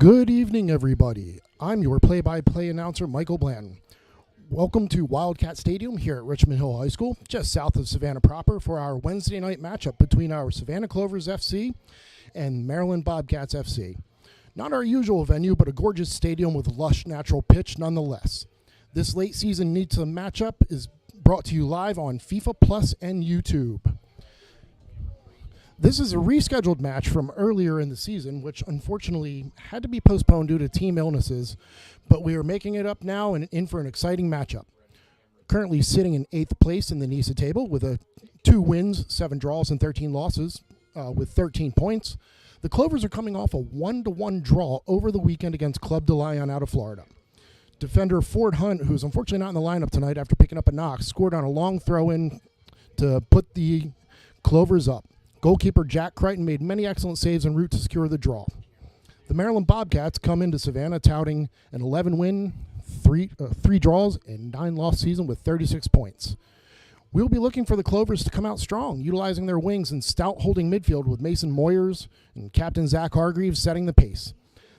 Good evening, everybody. I'm your play-by-play announcer, Michael Blanton. Welcome to Wildcat Stadium here at Richmond Hill High School, just south of Savannah proper, for our Wednesday night matchup between our Savannah Clovers FC and Maryland Bobcats FC. Not our usual venue, but a gorgeous stadium with lush natural pitch nonetheless. This late season NISA matchup is brought to you live on FIFA Plus and YouTube. This is a rescheduled match from earlier in the season, which unfortunately had to be postponed due to team illnesses, but we are making it up now and in for an exciting matchup. Currently sitting in 8th place in the NISA table with 2 wins, 7 draws, and 13 losses with 13 points. The Clovers are coming off a 1-1 draw over the weekend against Club de Lyon out of Florida. Defender Ford Hunt, who's unfortunately not in the lineup tonight after picking up a knock, scored on a long throw-in to put the Clovers up. Goalkeeper Jack Crichton made many excellent saves en route to secure the draw. The Maryland Bobcats come into Savannah touting an 11-win, 3 draws, and 9-loss season with 36 points. We'll be looking for the Clovers to come out strong, utilizing their wings and stout holding midfield with Mason Moyers and Captain Zach Hargreaves setting the pace.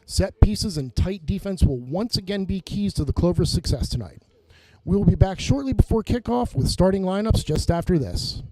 Set pieces and tight defense will once again be keys to the Clovers' success tonight. We will be back shortly before kickoff with starting lineups just after this.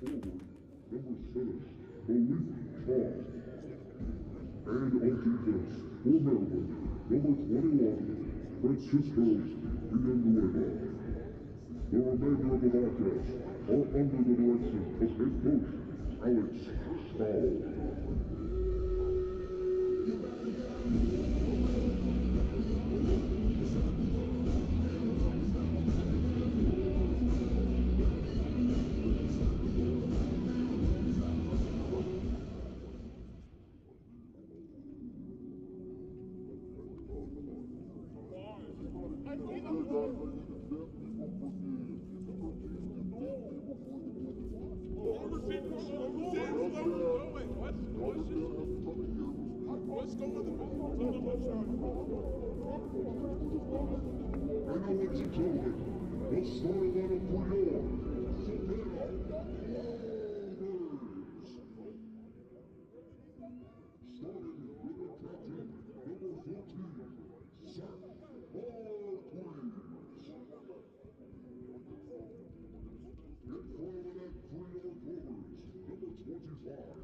Number 7, Wildcat. And on defense for Maryland, number 21, Francisco Villanueva. The remainder of the Bobcats are under the direction of head coach Alex Powell. What's going on? And now, ladies and gentlemen, the starting lineup for your Savannah Clovers. Starting with the captain, number 14, Savannah Clovers. In front of the net for your Clovers, number 25,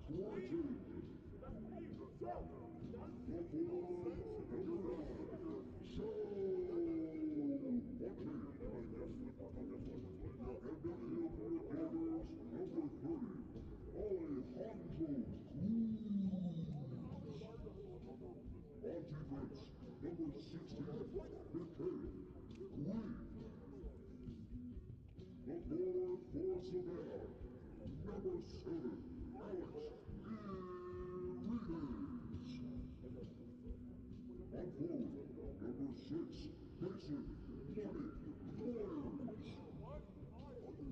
Savannah Clovers. Number 16, McKay. The forward for Savannah, number 7, Alex Enriquez. On forward, number 6, Mason Money Myers. Power forward, number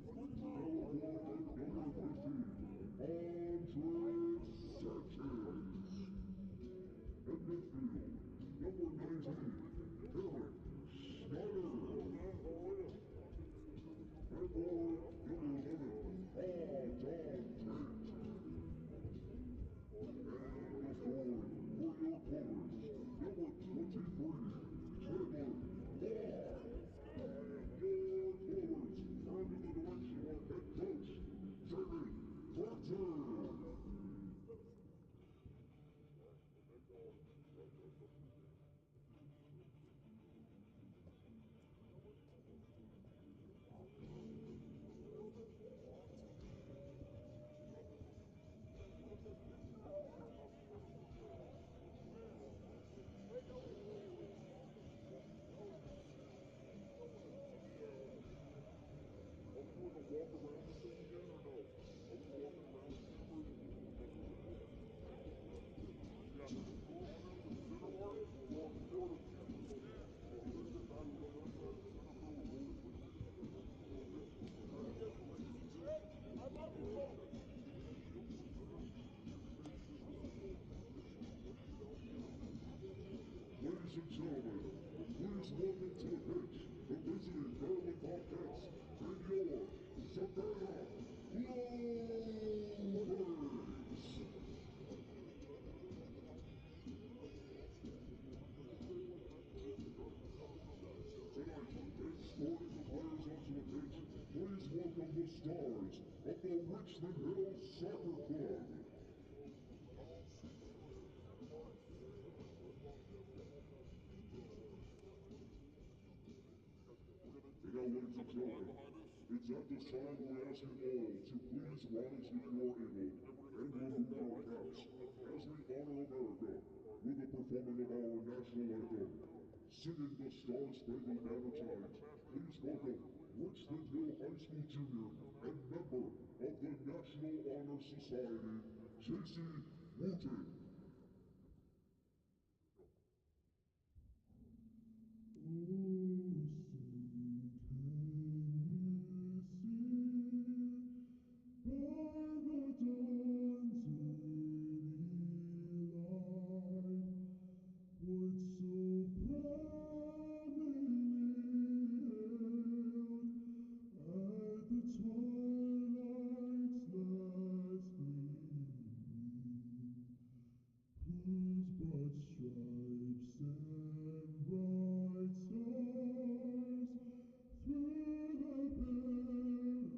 15, Andre Sanchez. In midfield, number 19, Eric Snyder. And forward, number 11, Don Trent. And the forward for your Clovers, number 23, Trevor Moore. Your Clovers are under the direction of head coach Jamie Proctor. Ladies and gentlemen, please welcome to the pitch the visiting Maryland Bobcats and your Savannah Clovers. Tonight, escorting the players onto the pitch, please welcome the stars of the Richmond Hill Soccer Club. And now, ladies and gentlemen, it's at this time we ask you all to please rise if you are able and remove our caps as we honor America with the performing of our national anthem. Singing the Star-Spangled Banner tonight, please welcome Richmond Hill High School Junior and member of the National Honor Society, J.C. Wooten. Stripes and bright stars through the perilous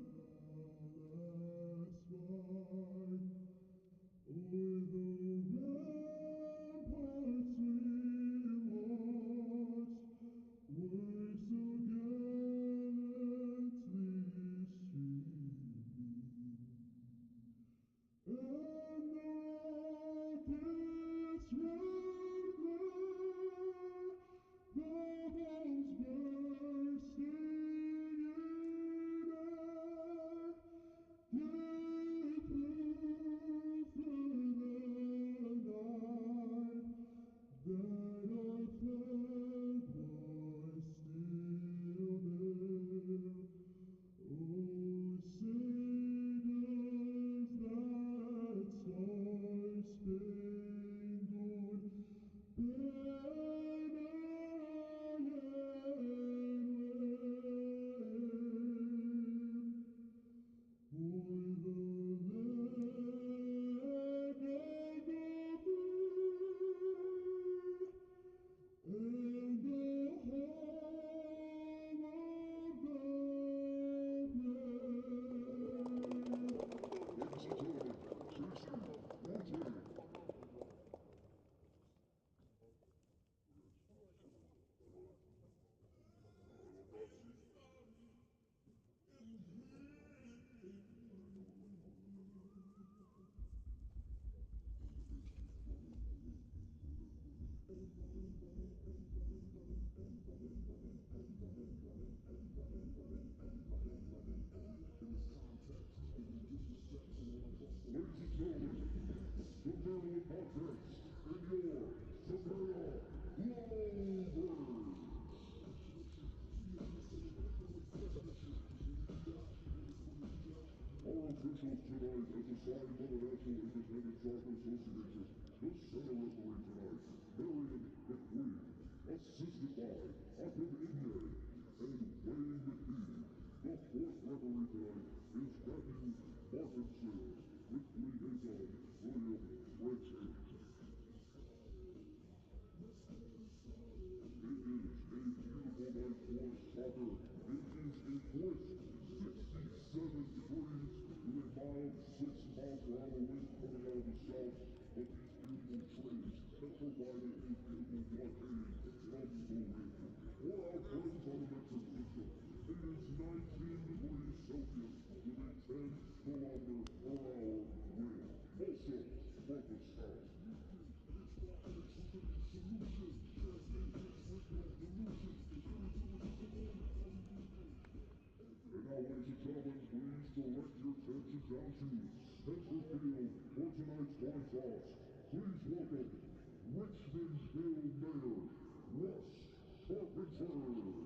soccer. It is a crisp 67 degrees with a mild 6-mile-per-hour wind coming out of the south. But these beautiful trees have provided a beautiful blockade from the wind. For our friends on the Metro system, it is 19 degrees Celsius with a 10-kilometer-per-hour wind. Also from the south. And now, ladies and gentlemen, please direct your attention down to center field for tonight's coin toss. Please welcome Richmondville Mayor Russ Carpenter.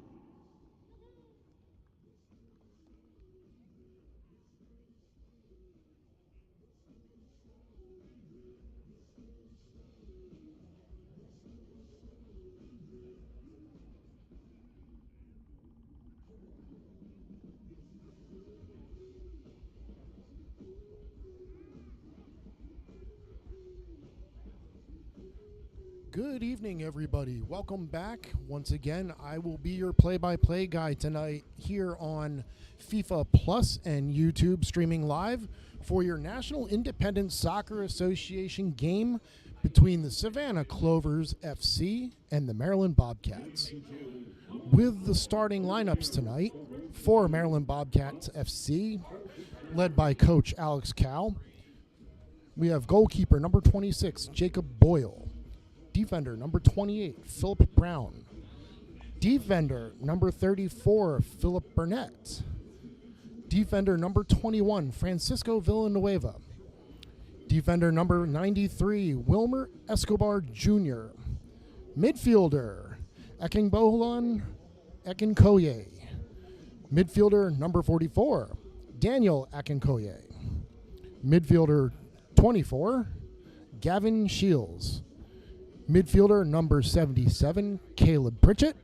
Good evening, everybody. Welcome back. Once again, I will be your play-by-play guy tonight here on FIFA Plus and YouTube streaming live for your National Independent Soccer Association game between the Savannah Clovers FC and the Maryland Bobcats. With the starting lineups tonight for Maryland Bobcats FC, led by Coach Alex Cow, we have goalkeeper number 26, Jacob Boyle. Defender number 28, Philip Brown. Defender number 34, Philip Burnett. Defender number 21, Francisco Villanueva. Defender number 93, Wilmer Escobar Jr. Midfielder, Ekingbolan Ekinkoye. Midfielder number 44, Daniel Akinkoye. Midfielder 24, Gavin Shields. Midfielder number 77, Caleb Pritchett.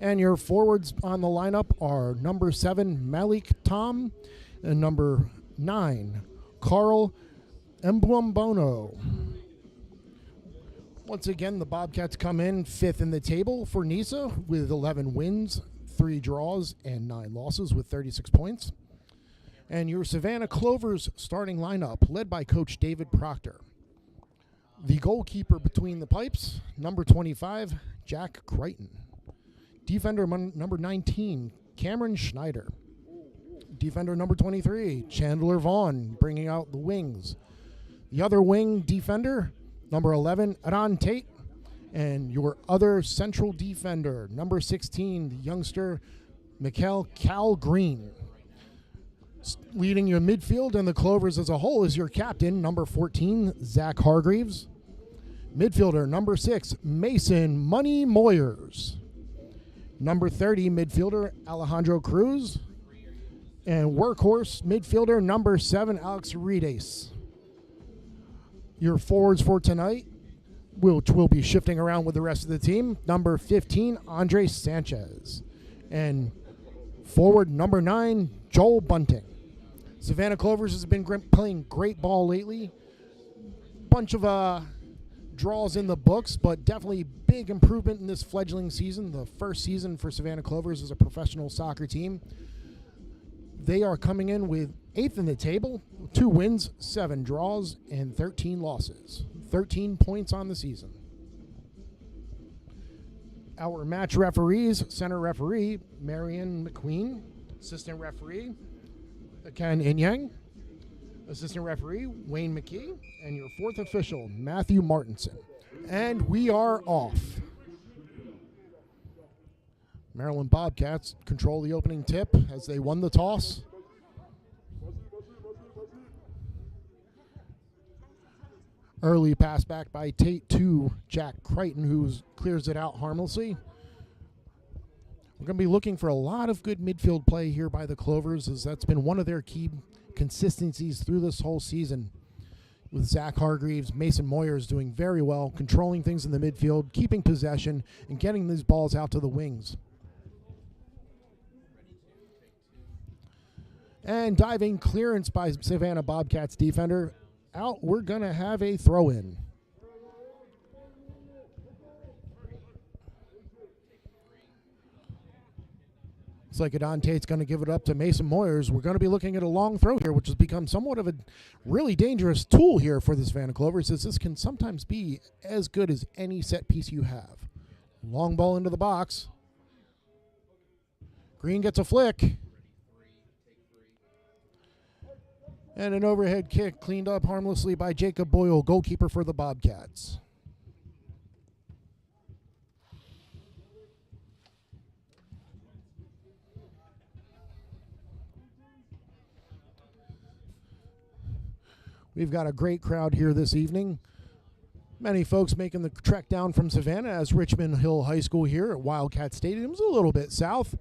And your forwards on the lineup are number 7, Malik Tom, and number 9, Carl Mbwambono. Once again, the Bobcats come in 5th in the table for NISA with 11 wins, 3 draws, and 9 losses with 36 points. And your Savannah Clovers starting lineup, led by Coach David Proctor. The goalkeeper between the pipes, number 25, Jack Crichton. Defender number 19, Cameron Schneider. Defender number 23, Chandler Vaughn, bringing out the wings. The other wing defender, number 11, Adon Tate. And your other central defender, number 16, the youngster, Mikhail Cal Green. Leading your midfield and the Clovers as a whole is your captain, number 14, Zach Hargreaves. Midfielder, number 6, Mason Money Moyers. Number 30, midfielder, Alejandro Cruz. And workhorse midfielder, number 7, Alex Rides. Your forwards for tonight, which will be shifting around with the rest of the team, number 15, Andre Sanchez. And forward, number 9, Joel Bunting. Savannah Clovers has been playing great ball lately. Bunch of draws in the books, but definitely big improvement in this fledgling season, the first season for Savannah Clovers as a professional soccer team. They are coming in with 8th in the table, 2 wins, 7 draws, and 13 losses. 13 points on the season. Our match referees, center referee, Marion McQueen. Assistant referee, Ken Inyang. Assistant referee, Wayne McKee. And your 4th official, Matthew Martinson. And we are off. Maryland Bobcats control the opening tip as they won the toss. Early pass back by Tate to Jack Crichton, who clears it out harmlessly. We're going to be looking for a lot of good midfield play here by the Clovers, as that's been one of their key consistencies through this whole season. With Zach Hargreaves, Mason Moyers doing very well, controlling things in the midfield, keeping possession, and getting these balls out to the wings. And diving clearance by Savannah Bobcats defender. Out, we're going to have a throw-in. Looks like Adon Tate's going to give it up to Mason Moyers. We're going to be looking at a long throw here, which has become somewhat of a really dangerous tool here for the Savannah Clovers, as this can sometimes be as good as any set piece you have. Long ball into the box. Green gets a flick. And an overhead kick cleaned up harmlessly by Jacob Boyle, goalkeeper for the Bobcats. We've got a great crowd here this evening. Many folks making the trek down from Savannah, as Richmond Hill High School here at Wildcat Stadium is a little bit south.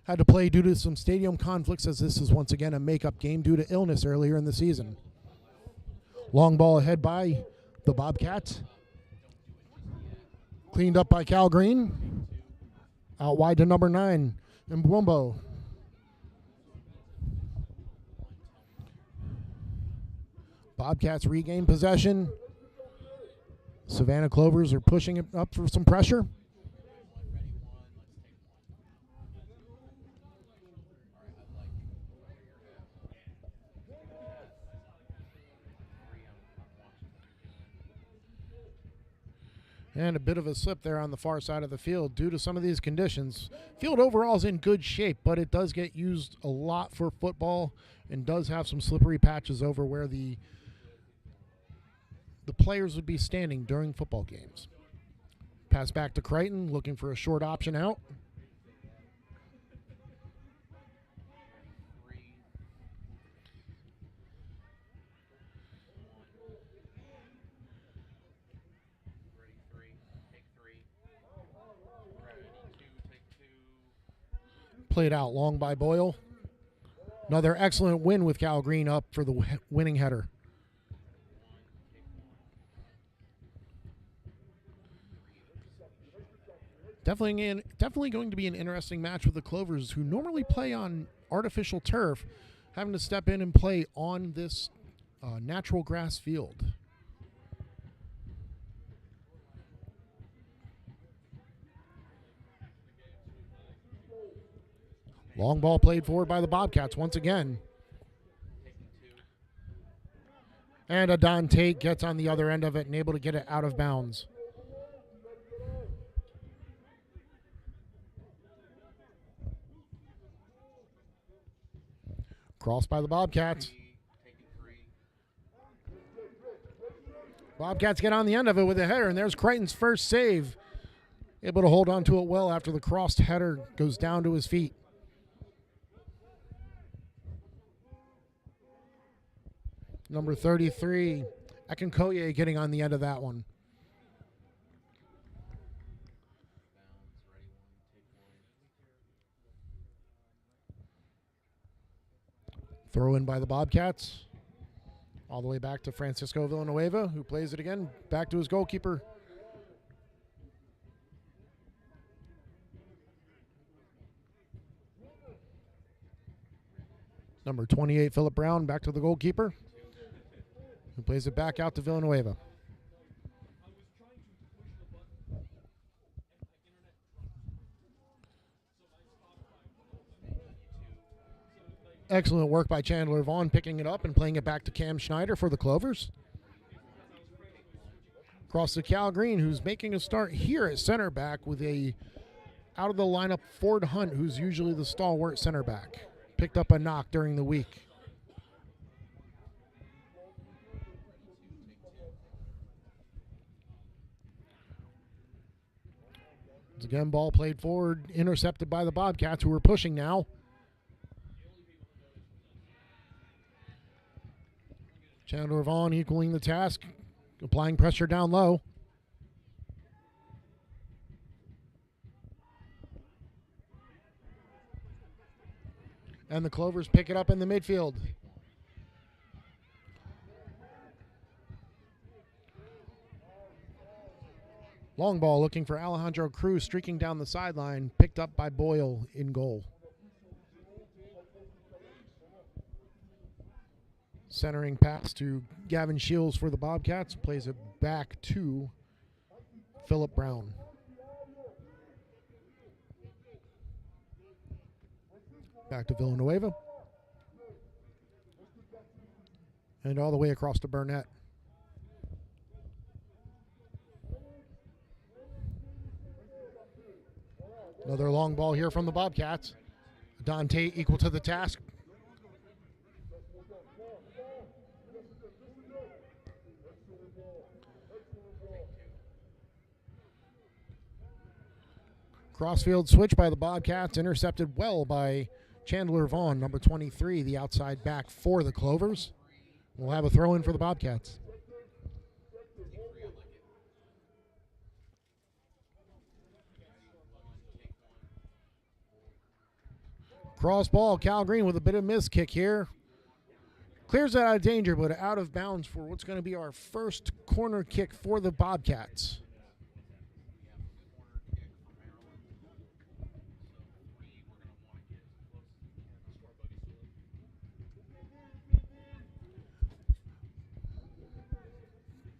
Had to play due to some stadium conflicts, as this is once again a makeup game due to illness earlier in the season. Long ball ahead by the Bobcats. Cleaned up by Cal Green. Out wide to number 9, Mbwumbo. Bobcats regain possession. Savannah Clovers are pushing it up for some pressure. And a bit of a slip there on the far side of the field due to some of these conditions. Field overall is in good shape, but it does get used a lot for football and does have some slippery patches over where the players would be standing during football games. Pass back to Crichton, looking for a short option out. Played out long by Boyle. Another excellent win with Cal Green up for the winning header. Definitely going to be an interesting match with the Clovers, who normally play on artificial turf, having to step in and play on this natural grass field. Long ball played forward by the Bobcats once again. And Adon Tate gets on the other end of it and able to get it out of bounds. Crossed by the Bobcats. Bobcats get on the end of it with a header, and there's Crichton's first save. Able to hold on to it well after the crossed header goes down to his feet. Number 33, Akinkoye getting on the end of that one. Throw in by the Bobcats. All the way back to Francisco Villanueva, who plays it again. Back to his goalkeeper. Number 28, Philip Brown, back to the goalkeeper, who plays it back out to Villanueva. Excellent work by Chandler Vaughn, picking it up and playing it back to Cam Schneider for the Clovers. Across to Cal Green, who's making a start here at center back with a out of the lineup Ford Hunt, who's usually the stalwart center back. Picked up a knock during the week. Once again, ball played forward, intercepted by the Bobcats, who are pushing now. Chandler Vaughn equaling the task, applying pressure down low. And the Clovers pick it up in the midfield. Long ball looking for Alejandro Cruz, streaking down the sideline, picked up by Boyle in goal. Centering pass to Gavin Shields for the Bobcats, plays it back to Philip Brown. Back to Villanueva. And all the way across to Burnett. Another long ball here from the Bobcats. Dante equal to the task. Crossfield switch by the Bobcats, intercepted well by Chandler Vaughn, number 23, the outside back for the Clovers. We'll have a throw in for the Bobcats. Cross ball, Cal Green with a bit of miss kick here. Clears it out of danger, but out of bounds for what's going to be our first corner kick for the Bobcats.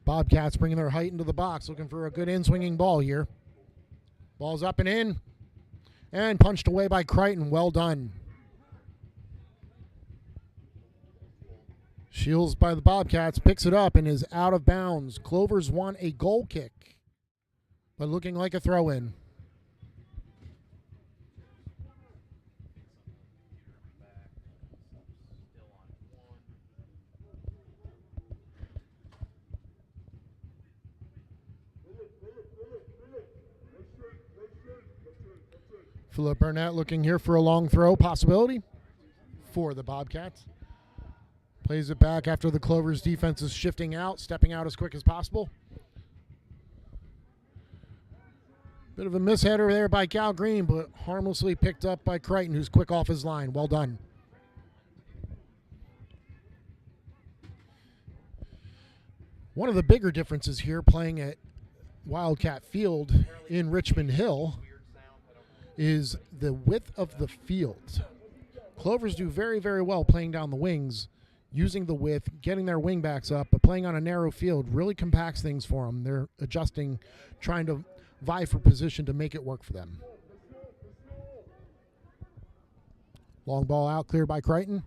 Bobcats bringing their height into the box, looking for a good in-swinging ball here. Ball's up and in, and punched away by Crichton. Well done. Shields by the Bobcats, picks it up and is out of bounds. Clovers won a goal kick, but looking like a throw-in. Philip Burnett looking here for a long throw possibility for the Bobcats. Plays it back after the Clovers defense is shifting out, stepping out as quick as possible. Bit of a misheader there by Cal Green, but harmlessly picked up by Crichton, who's quick off his line. Well done. One of the bigger differences here playing at Wildcat Field in Richmond Hill is the width of the field. Clovers do very, very well playing down the wings, using the width, getting their wing backs up, but playing on a narrow field really compacts things for them. They're adjusting, trying to vie for position to make it work for them. Long ball out, cleared by Crichton.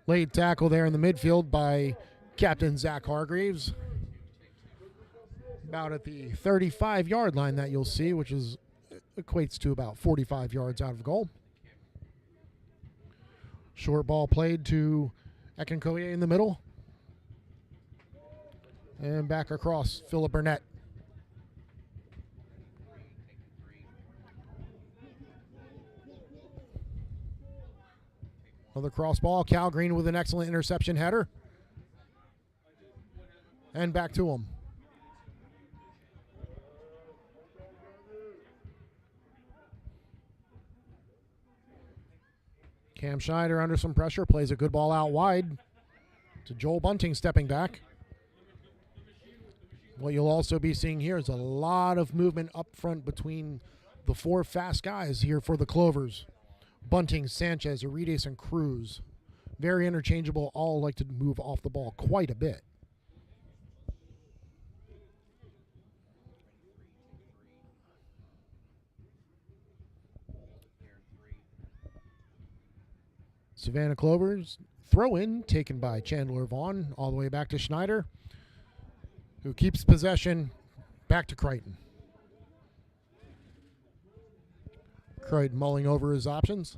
Late tackle there in the midfield by Captain Zach Hargreaves. About at the 35-yard line that you'll see, which is equates to about 45 yards out of goal. Short ball played to Ekinkoye in the middle. And back across, Philip Burnett. Another cross ball. Cal Green with an excellent interception header. And back to him. Cam Schneider under some pressure. Plays a good ball out wide to Joel Bunting stepping back. What you'll also be seeing here is a lot of movement up front between the four fast guys here for the Clovers. Bunting, Sanchez, Arides, and Cruz. Very interchangeable, all like to move off the ball quite a bit. Savannah Clovers, throw in, taken by Chandler Vaughn, all the way back to Schneider, who keeps possession, back to Crichton. Crichton mulling over his options.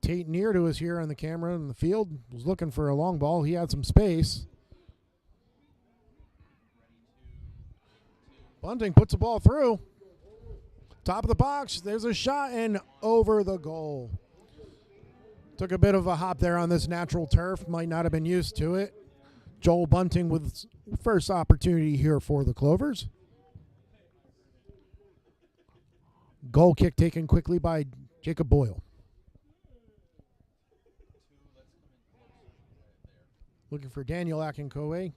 Tate near to us here on the camera in the field was looking for a long ball. He had some space. Bunting puts the ball through. Top of the box. There's a shot and over the goal. Took a bit of a hop there on this natural turf. Might not have been used to it. Joel Bunting with first opportunity here for the Clovers. Goal kick taken quickly by Jacob Boyle. Looking for Daniel Akinkowe.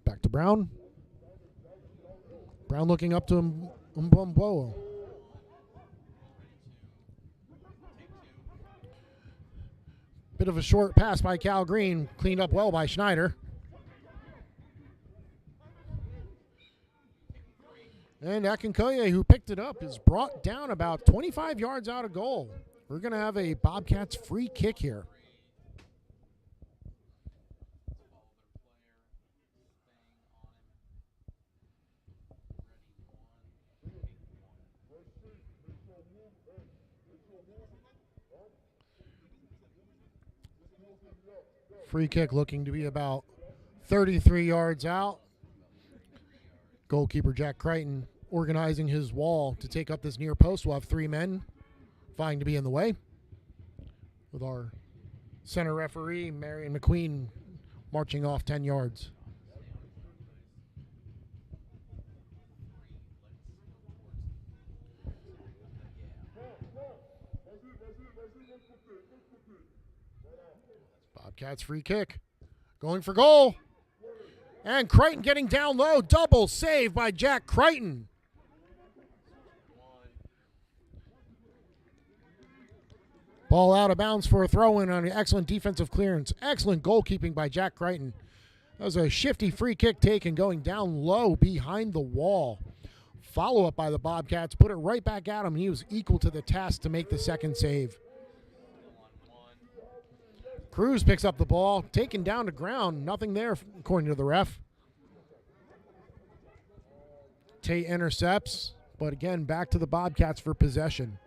Back to Brown. Brown looking up to Mbomboa. Bit of a short pass by Cal Green, cleaned up well by Schneider. And Akinkoye, who picked it up, is brought down about 25 yards out of goal. We're going to have a Bobcats free kick here. Free kick looking to be about 33 yards out. Goalkeeper Jack Crichton organizing his wall to take up this near post. We'll have 3 men vying to be in the way, with our center referee, Marion McQueen, marching off 10 yards. Bobcats free kick. Going for goal. And Crichton getting down low. Double save by Jack Crichton. Ball out of bounds for a throw-in on an excellent defensive clearance. Excellent goalkeeping by Jack Crichton. That was a shifty free kick taken going down low behind the wall. Follow-up by the Bobcats. Put it right back at him. He was equal to the task to make the second save. Cruz picks up the ball, taken down to ground. Nothing there, according to the ref. Tate intercepts, but again, back to the Bobcats for possession.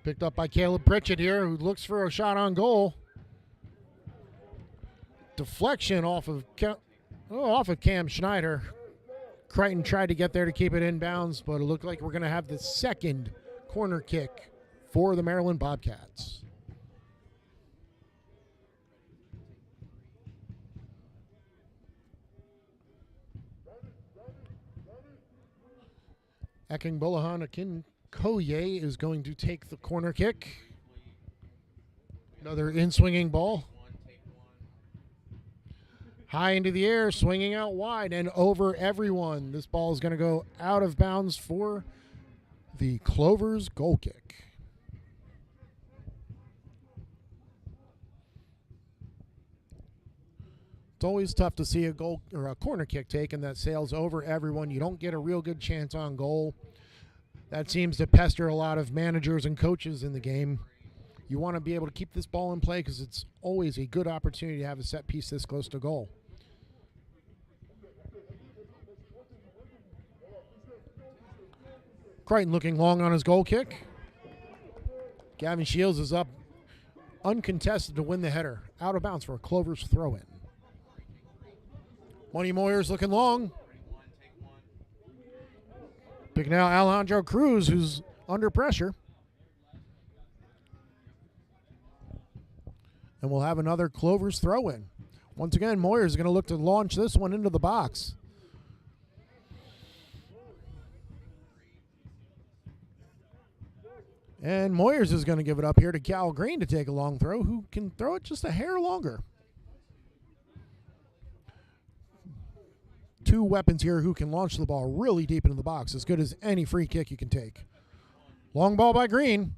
Picked up by Caleb Pritchett here, who looks for a shot on goal. Deflection off of Cam Schneider. Crichton tried to get there to keep it inbounds, but it looked like we're going to have the second corner kick for the Maryland Bobcats. Eking Akinkoye is going to take the corner kick. Another in-swinging ball. High into the air, swinging out wide and over everyone. This ball is going to go out of bounds for the Clovers goal kick. It's always tough to see a goal or a corner kick taken that sails over everyone. You don't get a real good chance on goal. That seems to pester a lot of managers and coaches in the game. You want to be able to keep this ball in play because it's always a good opportunity to have a set piece this close to goal. Crichton looking long on his goal kick. Gavin Shields is up uncontested to win the header. Out of bounds for a Clovers throw-in. Money Moyers looking long. Picking out Alejandro Cruz, who's under pressure. And we'll have another Clovers throw-in. Once again, Moyers is going to look to launch this one into the box. And Moyers is going to give it up here to Cal Green to take a long throw, who can throw it just a hair longer. Two weapons here who can launch the ball really deep into the box, as good as any free kick you can take. Long ball by Green.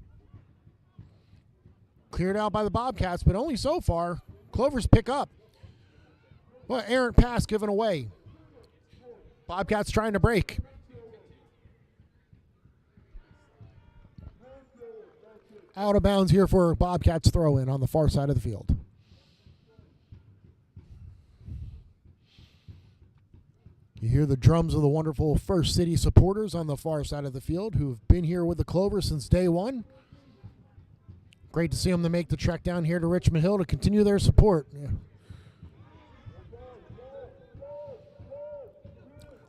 Cleared out by the Bobcats, but only so far. Clovers pick up. Well, errant pass given away. Bobcats trying to break. Out of bounds here for Bobcats throw-in on the far side of the field. You hear the drums of the wonderful First City supporters on the far side of the field who have been here with the Clovers since day one. Great to see them to make the trek down here to Richmond Hill to continue their support. Yeah.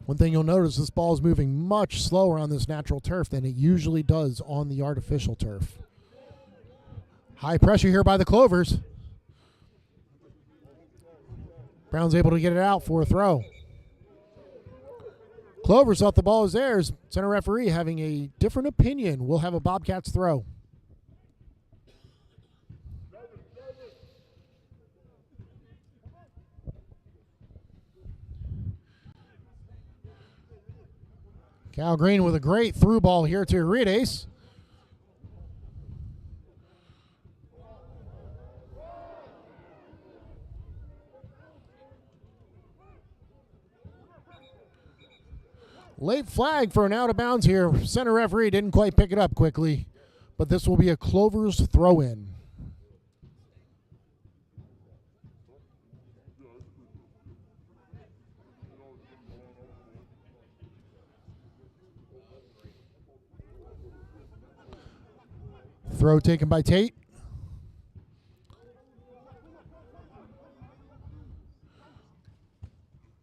One thing you'll notice, this ball is moving much slower on this natural turf than it usually does on the artificial turf. High pressure here by the Clovers. Brown's able to get it out for a throw. Clovers thought the ball was theirs. Center referee having a different opinion. We'll have a Bobcats throw. Cal Green with a great through ball here to Urides. Late flag for an out of bounds here. Center referee didn't quite pick it up quickly, but this will be a Clovers throw in. Throw taken by Tate.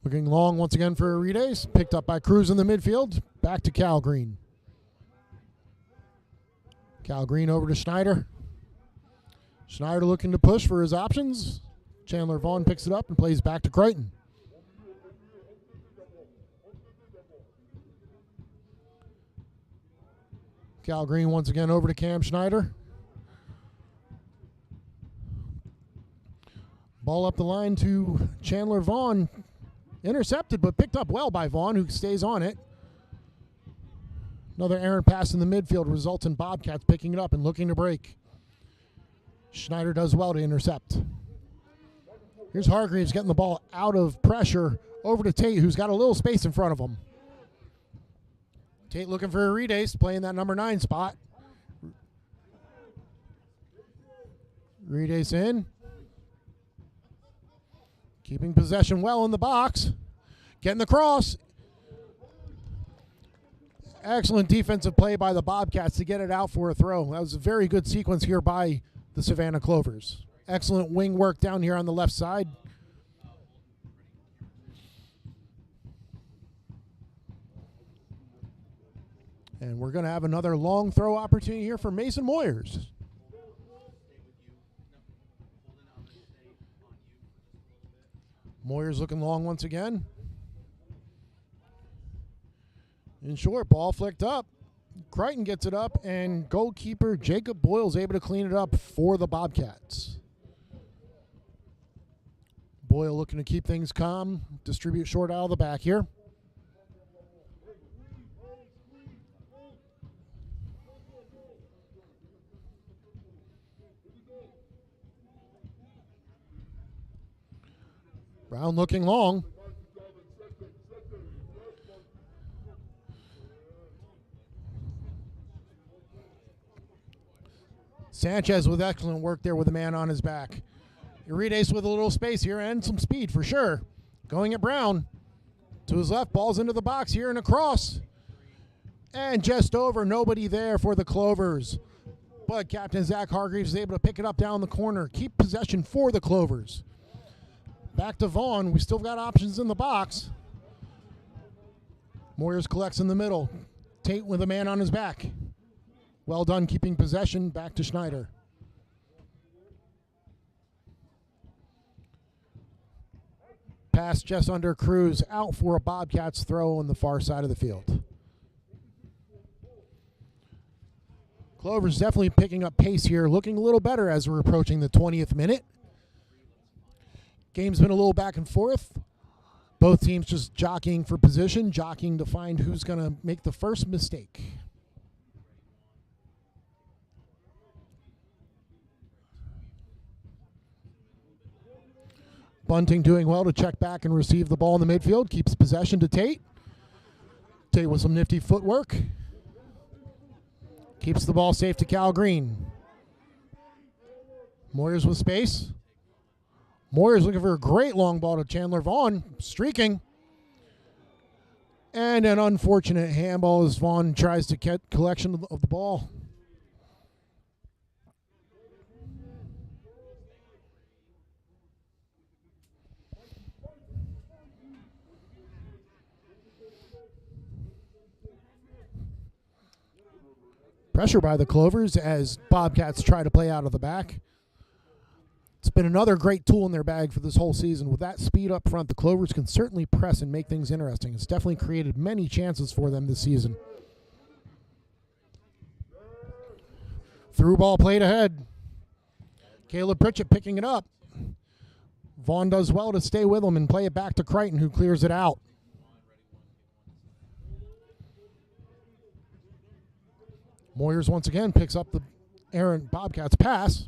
Looking long once again for Urides. Picked up by Cruz in the midfield. Back to Cal Green. Cal Green over to Schneider. Schneider looking to push for his options. Chandler Vaughn picks it up and plays back to Crichton. Cal Green once again over to Cam Schneider. Ball up the line to Chandler Vaughn. Intercepted, but picked up well by Vaughn, who stays on it. Another errant pass in the midfield results in Bobcats picking it up and looking to break. Schneider does well to intercept. Here's Hargreaves getting the ball out of pressure over to Tate, who's got a little space in front of him. Tate looking for Urides, playing that number 9 spot. Urides in. Keeping possession well in the box. Getting the cross. Excellent defensive play by the Bobcats to get it out for a throw. That was a very good sequence here by the Savannah Clovers. Excellent wing work down here on the left side. And we're going to have another long throw opportunity here for Mason Moyers. Moyers looking long once again. In short, ball flicked up. Crichton gets it up, and goalkeeper Jacob Boyle's able to clean it up for the Bobcats. Boyle looking to keep things calm, distribute short out of the back here. Brown looking long. Sanchez with excellent work there with a man on his back. Urides with a little space here and some speed for sure. Going at Brown. To his left, ball's into the box here and across. And just over, nobody there for the Clovers. But Captain Zach Hargreaves is able to pick it up down the corner. Keep possession for the Clovers. Back to Vaughn. We still got options in the box. Moyers collects in the middle. Tate with a man on his back. Well done keeping possession. Back to Schneider. Pass just under Cruz. Out for a Bobcats throw on the far side of the field. Clover's definitely picking up pace here. Looking a little better as we're approaching the 20th minute. Game's been a little back and forth. Both teams just jockeying for position, jockeying to find who's going to make the first mistake. Bunting doing well to check back and receive the ball in the midfield. Keeps possession to Tate. Tate with some nifty footwork. Keeps the ball safe to Cal Green. Moyers with space. Moyers looking for a great long ball to Chandler Vaughn. Streaking. And an unfortunate handball as Vaughn tries to get collection of the ball. Pressure by the Clovers as Bobcats try to play out of the back. It's been another great tool in their bag for this whole season. With that speed up front, the Clovers can certainly press and make things interesting. It's definitely created many chances for them this season. Through ball played ahead. Caleb Pritchett picking it up. Vaughn does well to stay with him and play it back to Crichton, who clears it out. Moyers once again picks up the errant Bobcats pass.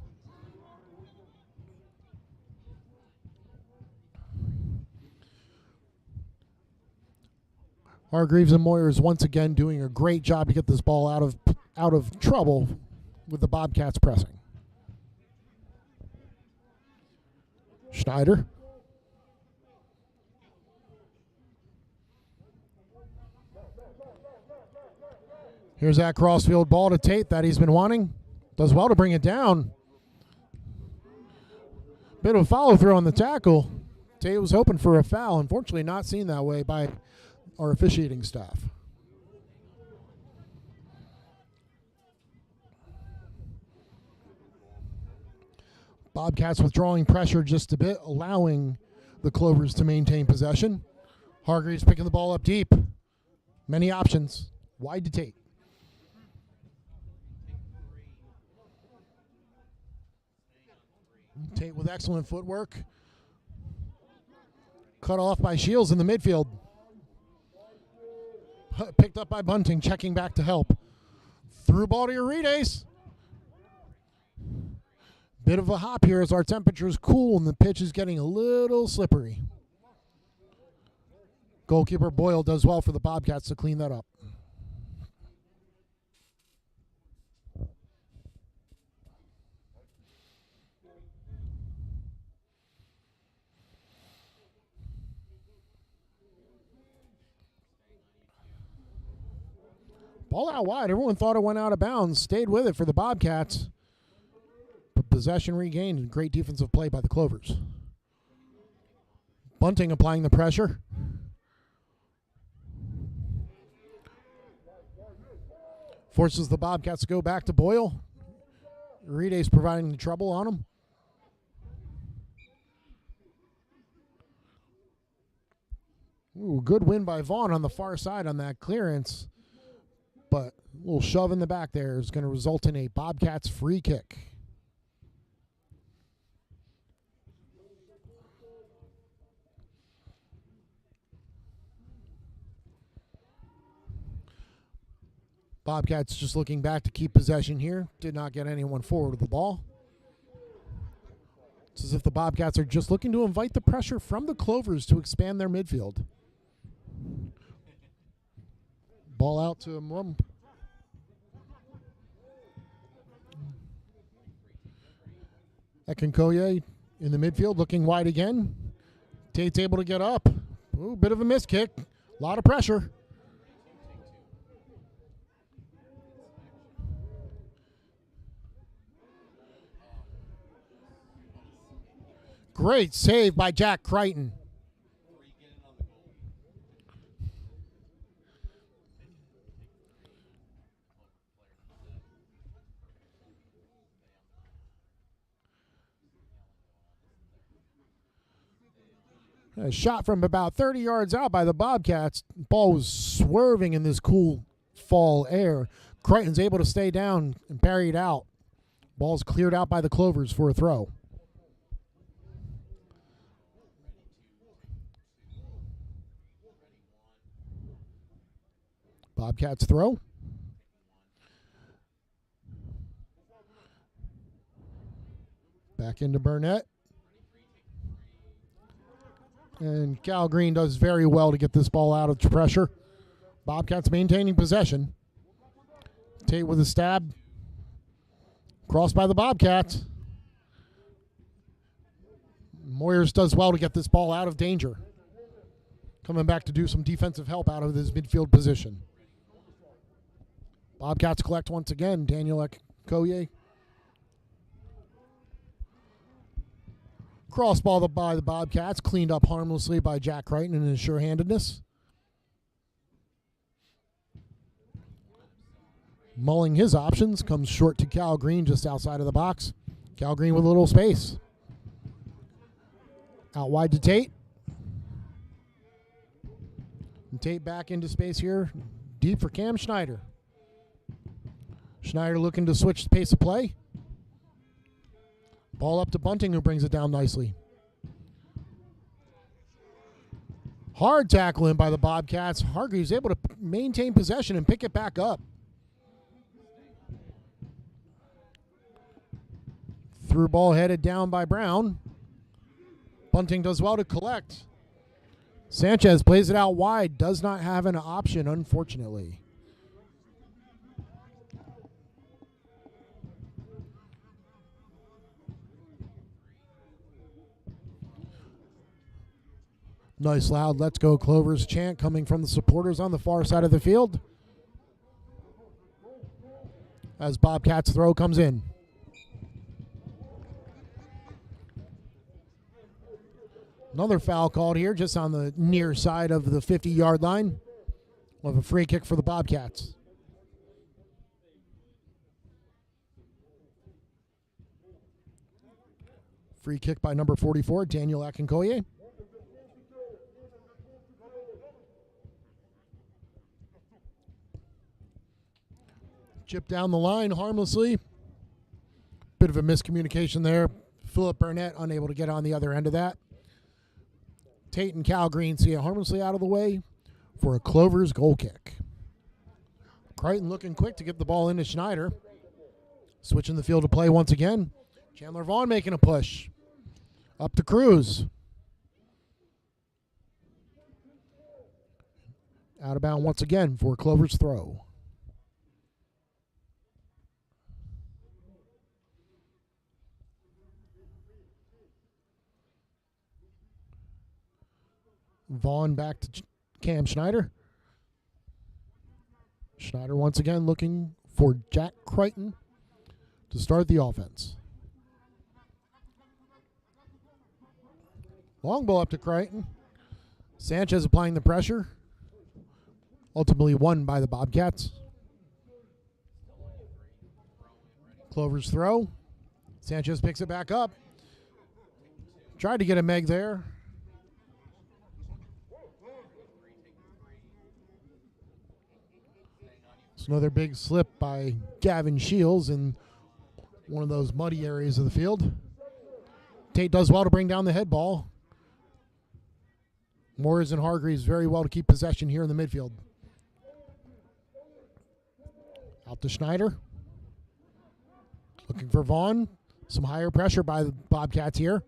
Hargreaves and Moyers once again doing a great job to get this ball out of trouble with the Bobcats pressing. Schneider. Here's that crossfield ball to Tate that he's been wanting. Does well to bring it down. Bit of a follow through on the tackle. Tate was hoping for a foul. Unfortunately, not seen that way by our officiating staff. Bobcats withdrawing pressure just a bit, allowing the Clovers to maintain possession. Hargreaves picking the ball up deep. Many options. Wide to Tate. Tate with excellent footwork. Cut off by Shields in the midfield. Picked up by Bunting, checking back to help. Through ball to Urides. Bit of a hop here as our temperature's cool and the pitch is getting a little slippery. Goalkeeper Boyle does well for the Bobcats to clean that up. Ball out wide. Everyone thought it went out of bounds. Stayed with it for the Bobcats. But possession regained and great defensive play by the Clovers. Bunting applying the pressure. Forces the Bobcats to go back to Boyle. Urides providing the trouble on him. Ooh, good win by Vaughn on the far side on that clearance. But a little shove in the back there is going to result in a Bobcats free kick. Bobcats just looking back to keep possession here. Did not get anyone forward with the ball. It's as if the Bobcats are just looking to invite the pressure from the Clovers to expand their midfield. Ball out to Mum. Ekinkoye in the midfield, looking wide again. Tate's able to get up. Ooh, bit of a miss kick. A lot of pressure. Great save by Jack Crichton. A shot from about 30 yards out by the Bobcats. Ball was swerving in this cool fall air. Crichton's able to stay down and parry it out. Ball's cleared out by the Clovers for a throw. Bobcats throw. Back into Burnett. And Cal Green does very well to get this ball out of pressure. Bobcats maintaining possession. Tate with a stab. Crossed by the Bobcats. Moyers does well to get this ball out of danger. Coming back to do some defensive help out of this midfield position. Bobcats collect once again. Daniel Ekinkoye. Cross ball by the Bobcats, cleaned up harmlessly by Jack Crichton in his sure-handedness. Mulling his options, comes short to Cal Green just outside of the box. Cal Green with a little space. Out wide to Tate. And Tate back into space here, deep for Cam Schneider. Schneider looking to switch the pace of play. Ball up to Bunting, who brings it down nicely. Hard tackle in by the Bobcats. Hargreaves able to maintain possession and pick it back up. Through ball headed down by Brown. Bunting does well to collect. Sanchez plays it out wide. Does not have an option, unfortunately. Nice loud "Let's Go Clovers" chant coming from the supporters on the far side of the field as Bobcats throw comes in. Another foul called here just on the near side of the 50-yard line. We'll have a free kick for the Bobcats. Free kick by number 44, Daniel Akinkoye. Chip down the line harmlessly. Bit of a miscommunication there. Philip Burnett unable to get on the other end of that. Tate and Cal Green see it harmlessly out of the way for a Clovers goal kick. Crichton looking quick to get the ball into Schneider. Switching the field of play once again. Chandler Vaughn making a push. Up to Cruz. Out of bounds once again for Clovers throw. Vaughn back to Cam Schneider. Schneider once again looking for Jack Crichton to start the offense. Long ball up to Crichton. Sanchez applying the pressure. Ultimately won by the Bobcats. Clovers throw. Sanchez picks it back up. Tried to get a Meg there. It's another big slip by Gavin Shields in one of those muddy areas of the field. Tate does well to bring down the head ball. Morris and Hargreaves very well to keep possession here in the midfield. Out to Schneider. Looking for Vaughn. Some higher pressure by the Bobcats here.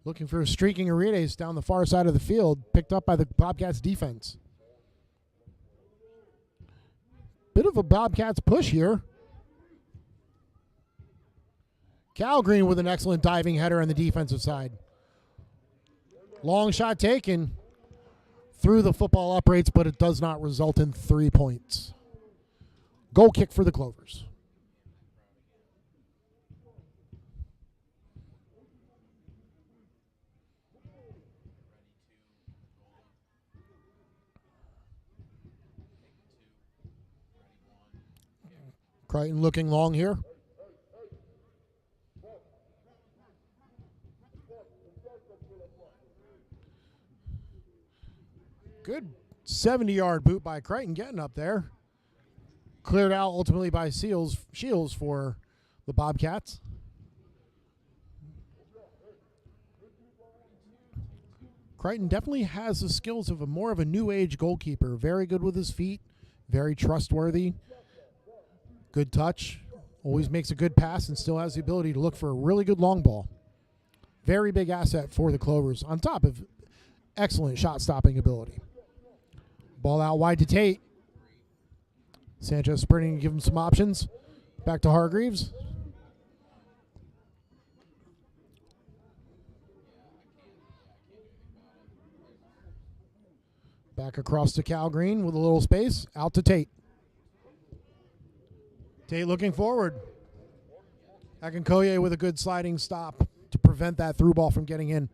Looking for streaking Arides down the far side of the field. Picked up by the Bobcats defense. Bit of a Bobcats push here. Cal Green with an excellent diving header on the defensive side. Long shot taken. Through the football uprates, but it does not result in 3 points. Goal kick for the Clovers. Crichton looking long here. Good 70-yard boot by Crichton getting up there. Cleared out ultimately by Shields for the Bobcats. Crichton definitely has the skills of more of a new age goalkeeper. Very good with his feet. Very trustworthy. Good touch. Always makes a good pass and still has the ability to look for a really good long ball. Very big asset for the Clovers on top of excellent shot stopping ability. Ball out wide to Tate. Sanchez sprinting to give him some options. Back to Hargreaves. Back across to Cal Green with a little space. Out to Tate. Tate looking forward. Akinkoye with a good sliding stop to prevent that through ball from getting in.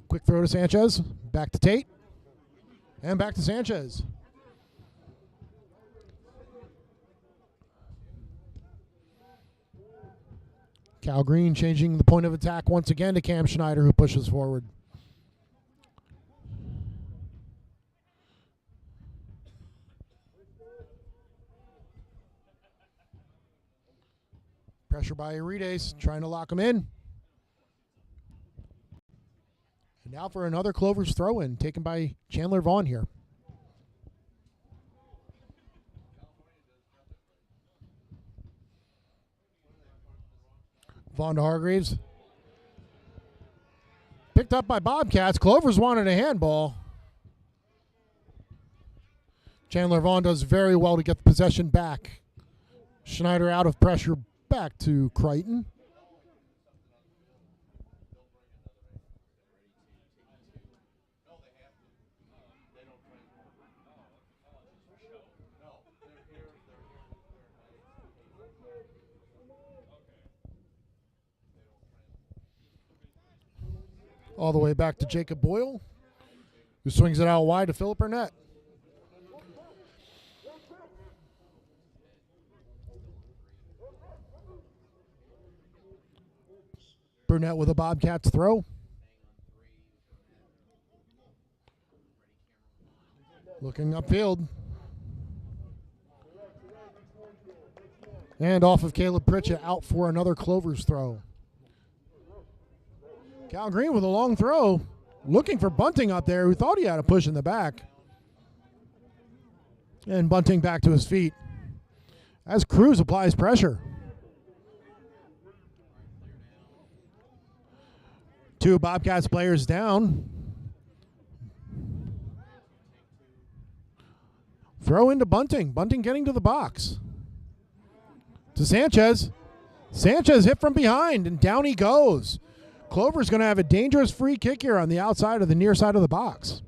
Quick throw to Sanchez. Back to Tate. And back to Sanchez. Cal Green changing the point of attack once again to Cam Schneider, who pushes forward. Pressure by Arides, trying to lock him in. And now for another Clovers throw-in, taken by Chandler Vaughn here. Vaughn to Hargreaves. Picked up by Bobcats. Clovers wanted a handball. Chandler Vaughn does very well to get the possession back. Schneider out of pressure, back to Crichton. All the way back to Jacob Boyle, who swings it out wide to Philip Burnett. Burnett with a Bobcats throw. Looking upfield. And off of Caleb Pritchett, out for another Clovers throw. Cal Green with a long throw. Looking for Bunting up there, who thought he had a push in the back. And Bunting back to his feet as Cruz applies pressure. Two Bobcats players down. Throw into Bunting. Bunting getting to the box. To Sanchez. Sanchez hit from behind, and down he goes. Clover's going to have a dangerous free kick here on the outside of the near side of the box.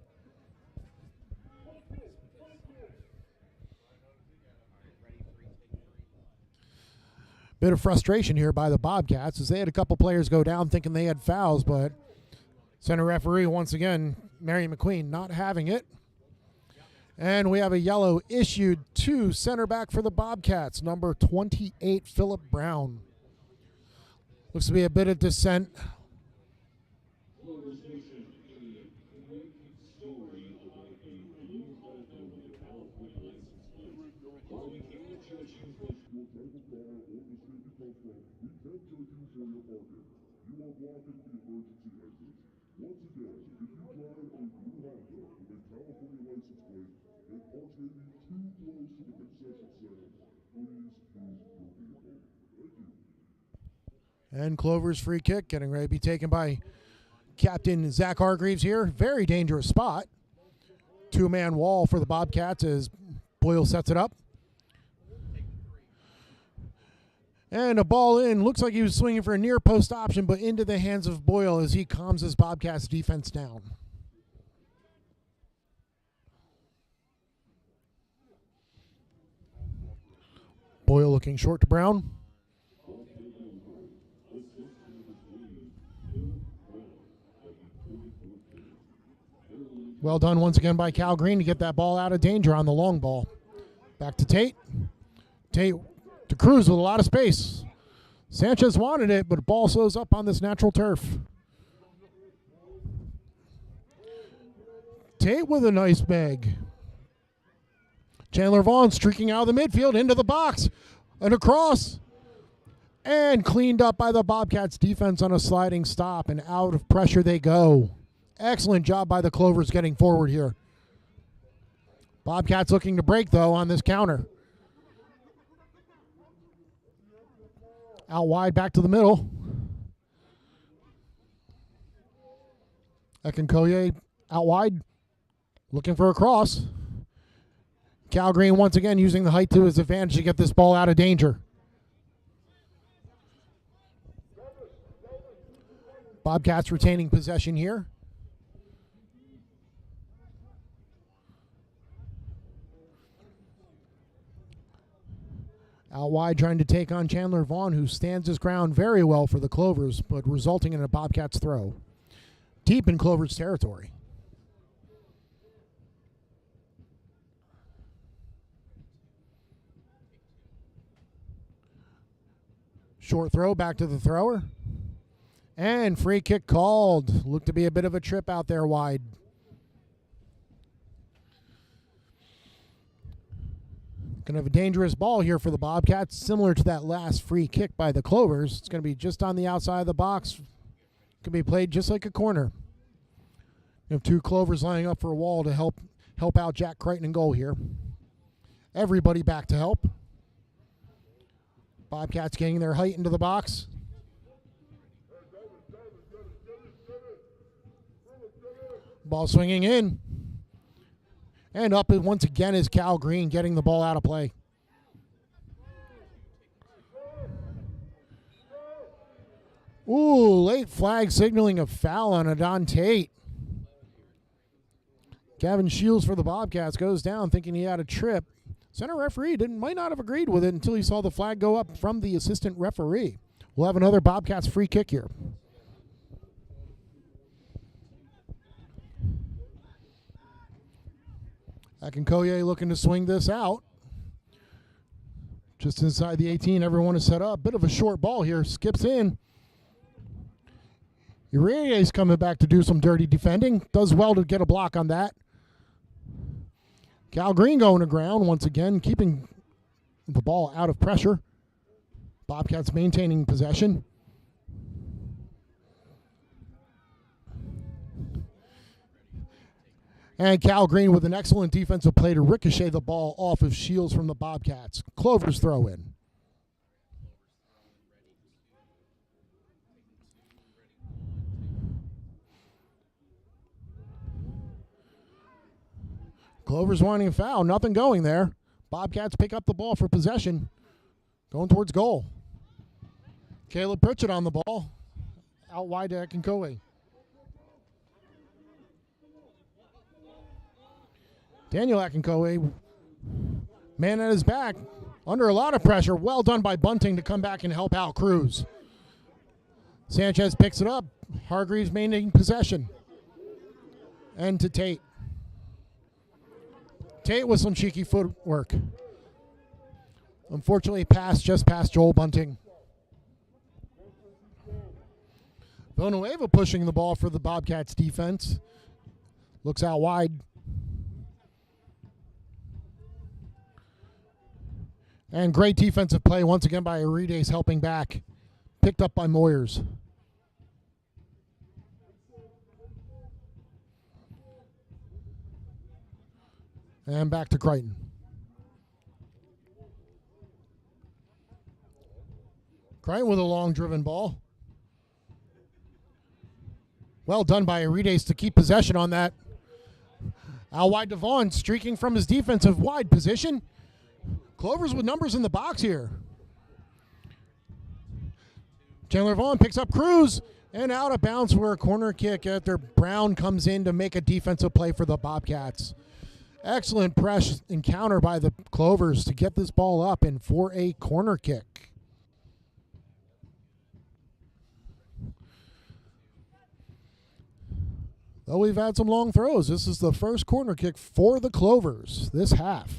Bit of frustration here by the Bobcats as they had a couple players go down thinking they had fouls, but center referee once again, Mary McQueen, not having it. And we have a yellow issued to center back for the Bobcats, number 28, Philip Brown. Looks to be a bit of dissent. And Clover's free kick getting ready to be taken by Captain Zach Hargreaves here. Very dangerous spot. Two-man wall for the Bobcats as Boyle sets it up. And a ball in. Looks like he was swinging for a near post option, but into the hands of Boyle as he calms his Bobcats defense down. Boyle looking short to Brown. Well done once again by Cal Green to get that ball out of danger on the long ball. Back to Tate. Tate to Cruz with a lot of space. Sanchez wanted it, but the ball slows up on this natural turf. Tate with a nice bag. Chandler Vaughn streaking out of the midfield into the box and across. And cleaned up by the Bobcats defense on a sliding stop, and out of pressure they go. Excellent job by the Clovers getting forward here. Bobcats looking to break, though, on this counter. Out wide, back to the middle. Ekinkoye out wide, looking for a cross. Cal Green once again using the height to his advantage to get this ball out of danger. Bobcats retaining possession here. Out wide trying to take on Chandler Vaughn, who stands his ground very well for the Clovers, but resulting in a Bobcats throw. Deep in Clovers territory. Short throw back to the thrower. And free kick called. Looked to be a bit of a trip out there wide. Going to have a dangerous ball here for the Bobcats, similar to that last free kick by the Clovers. It's going to be just on the outside of the box. Could be played just like a corner. You have two Clovers lining up for a wall to help out Jack Crichton in goal here. Everybody back to help. Bobcats getting their height into the box. Ball swinging in. And up once again is Cal Green getting the ball out of play. Ooh, late flag signaling a foul on Adon Tate. Gavin Shields for the Bobcats goes down thinking he had a trip. Center referee might not have agreed with it until he saw the flag go up from the assistant referee. We'll have another Bobcats free kick here. Akinkoye looking to swing this out. Just inside the 18, everyone is set up. Bit of a short ball here, skips in. Uriye's coming back to do some dirty defending. Does well to get a block on that. Cal Green going to ground once again, keeping the ball out of pressure. Bobcats maintaining possession. And Cal Green with an excellent defensive play to ricochet the ball off of Shields from the Bobcats. Clovers throw in. Clovers wanting a foul. Nothing going there. Bobcats pick up the ball for possession. Going towards goal. Caleb Pritchett on the ball. Out wide to Akinkoye. Daniel Akinkoye, man at his back, under a lot of pressure. Well done by Bunting to come back and help out Cruz. Sanchez picks it up. Hargreaves maintaining possession. And to Tate. Tate with some cheeky footwork. Unfortunately, just past Joel Bunting. Villanueva pushing the ball for the Bobcats defense. Looks out wide. And great defensive play once again by Arides helping back. Picked up by Moyers. And back to Crichton. Crichton with a long driven ball. Well done by Arides to keep possession on that. Out wide to Vaughn, streaking from his defensive wide position. Clovers with numbers in the box here. Chandler Vaughn picks up Cruz and out of bounds for a corner kick after Brown comes in to make a defensive play for the Bobcats. Excellent press encounter by the Clovers to get this ball up and for a corner kick. Though we've had some long throws, this is the first corner kick for the Clovers this half.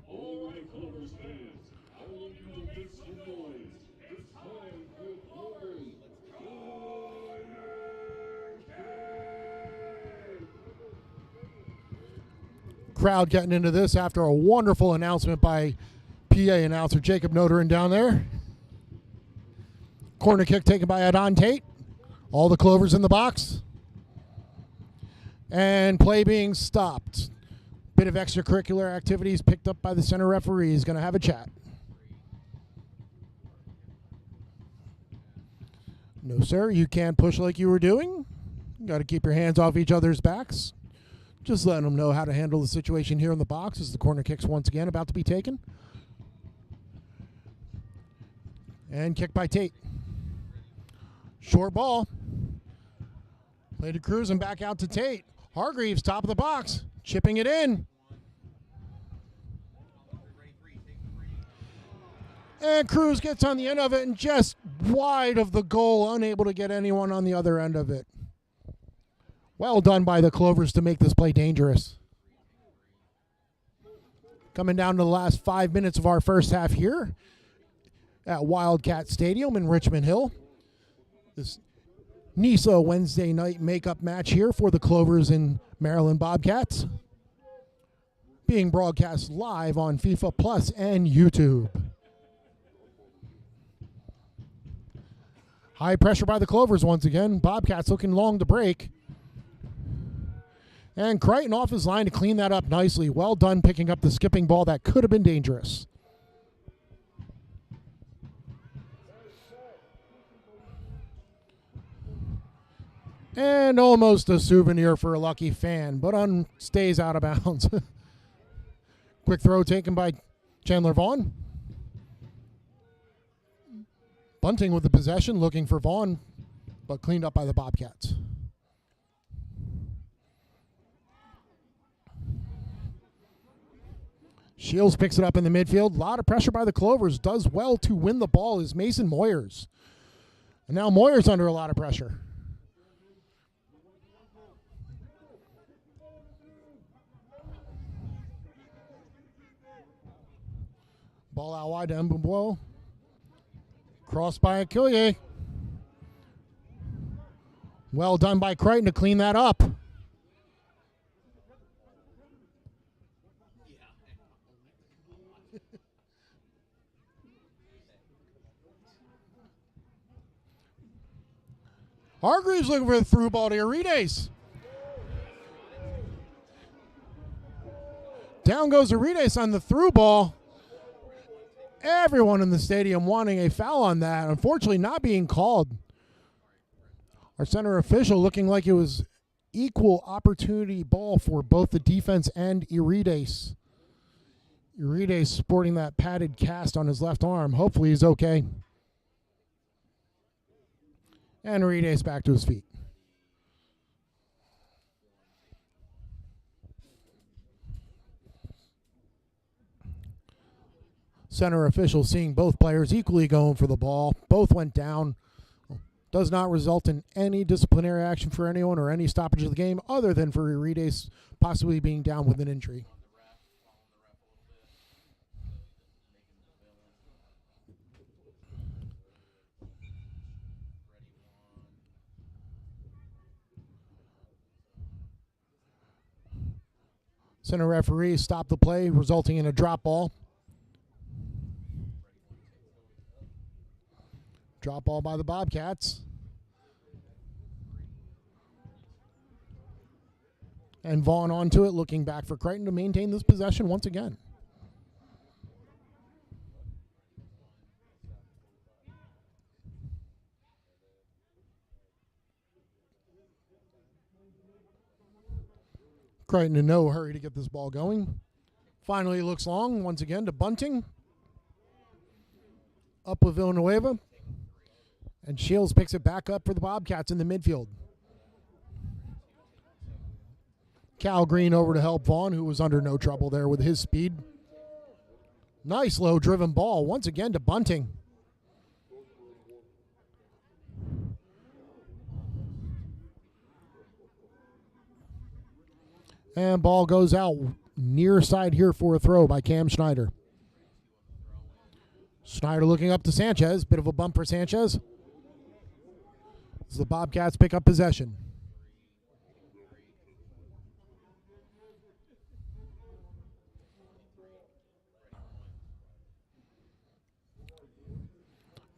All right, Clovers fans, I want you to make some noise. It's time for Clovers. Crowd getting into this after a wonderful announcement by PA announcer Jacob Noterin down there. Corner kick taken by Adon Tate. All the Clovers in the box. And play being stopped. Bit of extracurricular activities picked up by the center referee. He's going to have a chat. No, sir, you can't push like you were doing. You got to keep your hands off each other's backs. Just letting them know how to handle the situation here in the box as the corner kick's once again about to be taken. And kick by Tate. Short ball. Play to Cruz and back out to Tate. Hargreaves, top of the box, chipping it in. And Cruz gets on the end of it and just wide of the goal, unable to get anyone on the other end of it. Well done by the Clovers to make this play dangerous. Coming down to the last 5 minutes of our first half here at Wildcat Stadium in Richmond Hill. This NISA Wednesday night makeup match here for the Clovers and Maryland Bobcats. Being broadcast live on FIFA Plus and YouTube. High pressure by the Clovers once again. Bobcats looking long to break. And Crichton off his line to clean that up nicely. Well done picking up the skipping ball that could have been dangerous. And almost a souvenir for a lucky fan, but stays out of bounds. Quick throw taken by Chandler Vaughn. Bunting with the possession, looking for Vaughn, but cleaned up by the Bobcats. Shields picks it up in the midfield. A lot of pressure by the Clovers. Does well to win the ball is Mason Moyers. And now Moyers under a lot of pressure. Ball out wide to Mbumbo. Crossed by Akilye. Well done by Crichton to clean that up. Hargreaves looking for the through ball to Arides. Down goes Arides on the through ball. Everyone in the stadium wanting a foul on that. Unfortunately, not being called. Our center official looking like it was equal opportunity ball for both the defense and Arides. Arides sporting that padded cast on his left arm. Hopefully he's okay. And Arides back to his feet. Center official seeing both players equally going for the ball. Both went down. Does not result in any disciplinary action for anyone or any stoppage of the game other than for Arides possibly being down with an injury. Center referee stopped the play, resulting in a drop ball. Drop ball by the Bobcats. And Vaughn onto it, looking back for Crichton to maintain this possession once again. Crichton in no hurry to get this ball going. Finally looks long once again to Bunting. Up with Villanueva. And Shields picks it back up for the Bobcats in the midfield. Cal Green over to help Vaughn, who was under no trouble there with his speed. Nice low driven ball once again to Bunting. And ball goes out near side here for a throw by Cam Schneider. Schneider looking up to Sanchez. Bit of a bump for Sanchez. As the Bobcats pick up possession.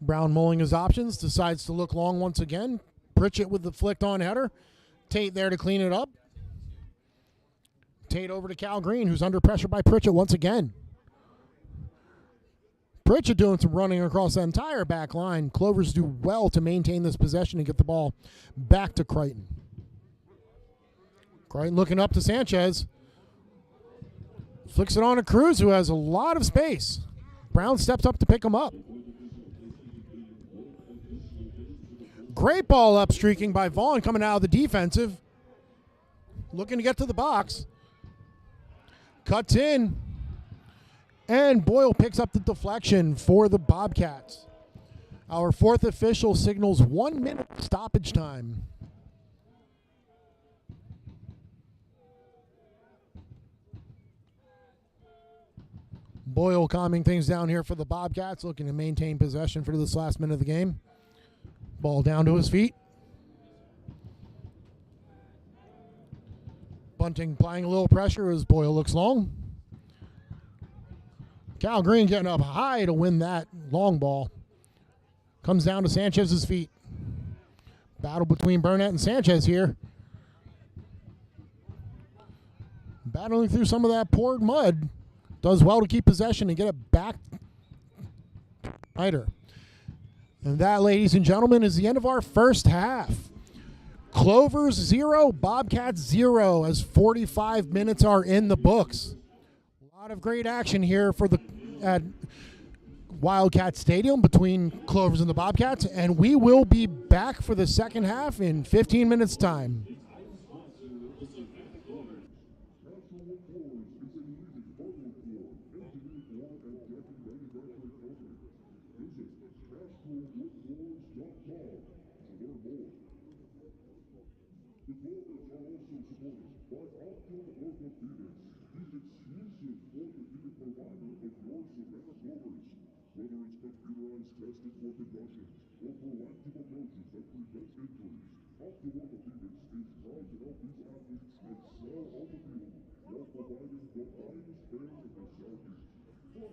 Brown mulling his options. Decides to look long once again. Pritchett with the flicked on header. Tate there to clean it up. Tate over to Cal Green, who's under pressure by Pritchett once again. Pritchett doing some running across the entire back line. Clovers do well to maintain this possession and get the ball back to Crichton. Crichton looking up to Sanchez. Flicks it on to Cruz, who has a lot of space. Brown steps up to pick him up. Great ball up streaking by Vaughn coming out of the defensive. Looking to get to the box. Cuts in. And Boyle picks up the deflection for the Bobcats. Our fourth official signals 1 minute stoppage time. Boyle calming things down here for the Bobcats, looking to maintain possession for this last minute of the game. Ball down to his feet. Bunting applying a little pressure as Boyle looks long. Cal Green getting up high to win that long ball. Comes down to Sanchez's feet. Battle between Burnett and Sanchez here. Battling through some of that poured mud. Does well to keep possession and get it back. Schneider. And that, ladies and gentlemen, is the end of our first half. Clovers 0, Bobcats 0 as 45 minutes are in the books. A lot of great action here for the at Wildcat Stadium between Clovers and the Bobcats, and we will be back for the second half in 15 minutes time. The Clovers are also supported by Optum Orthopedics, the exclusive orthopedic provider of your Savannah Clovers. Whether it's computerized testing for concussions or proactive approaches that prevent injuries, Optum Orthopedics is proud to help these athletes excel on the field while providing the finest care in the Southeast. From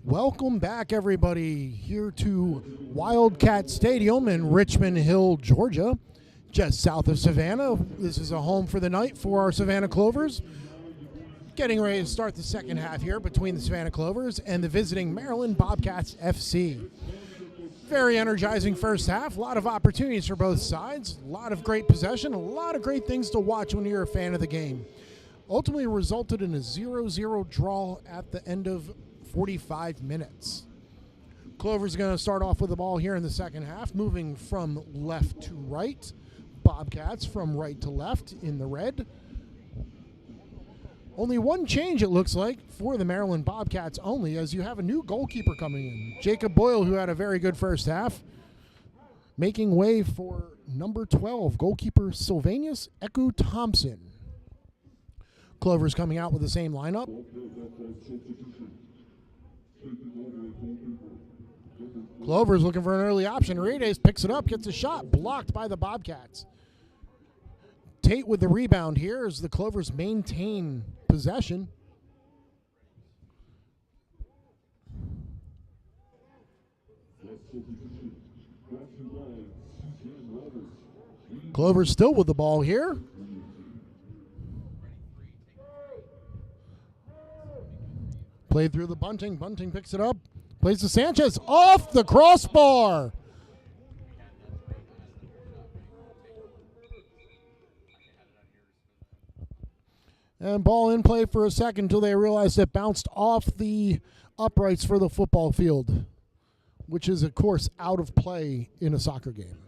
Welcome back, everybody, here to Wildcat Stadium in Richmond Hill, Georgia, just south of Savannah. This is a home for the night for our Savannah Clovers. Getting ready to start the second half here between the Savannah Clovers and the visiting Maryland Bobcats FC. Very energizing first half, a lot of opportunities for both sides, a lot of great possession, a lot of great things to watch when you're a fan of the game. Ultimately resulted in a 0-0 draw at the end of 45 minutes. Clover's going to start off with the ball here in the second half, moving from left to right. Bobcats from right to left in the red. Only one change, it looks like, for the Maryland Bobcats only, as you have a new goalkeeper coming in. Jacob Boyle, who had a very good first half, making way for number 12, goalkeeper Sylvanus Eku-Thompson. Clover's coming out with the same lineup. Clover's looking for an early option. Reyes picks it up, gets a shot, blocked by the Bobcats. Tate with the rebound here as the Clovers maintain possession. Clover's still with the ball here. Played through the Bunting. Bunting picks it up. Plays to Sanchez off the crossbar. And ball in play for a second until they realized it bounced off the uprights for the football field, which is, of course, out of play in a soccer game.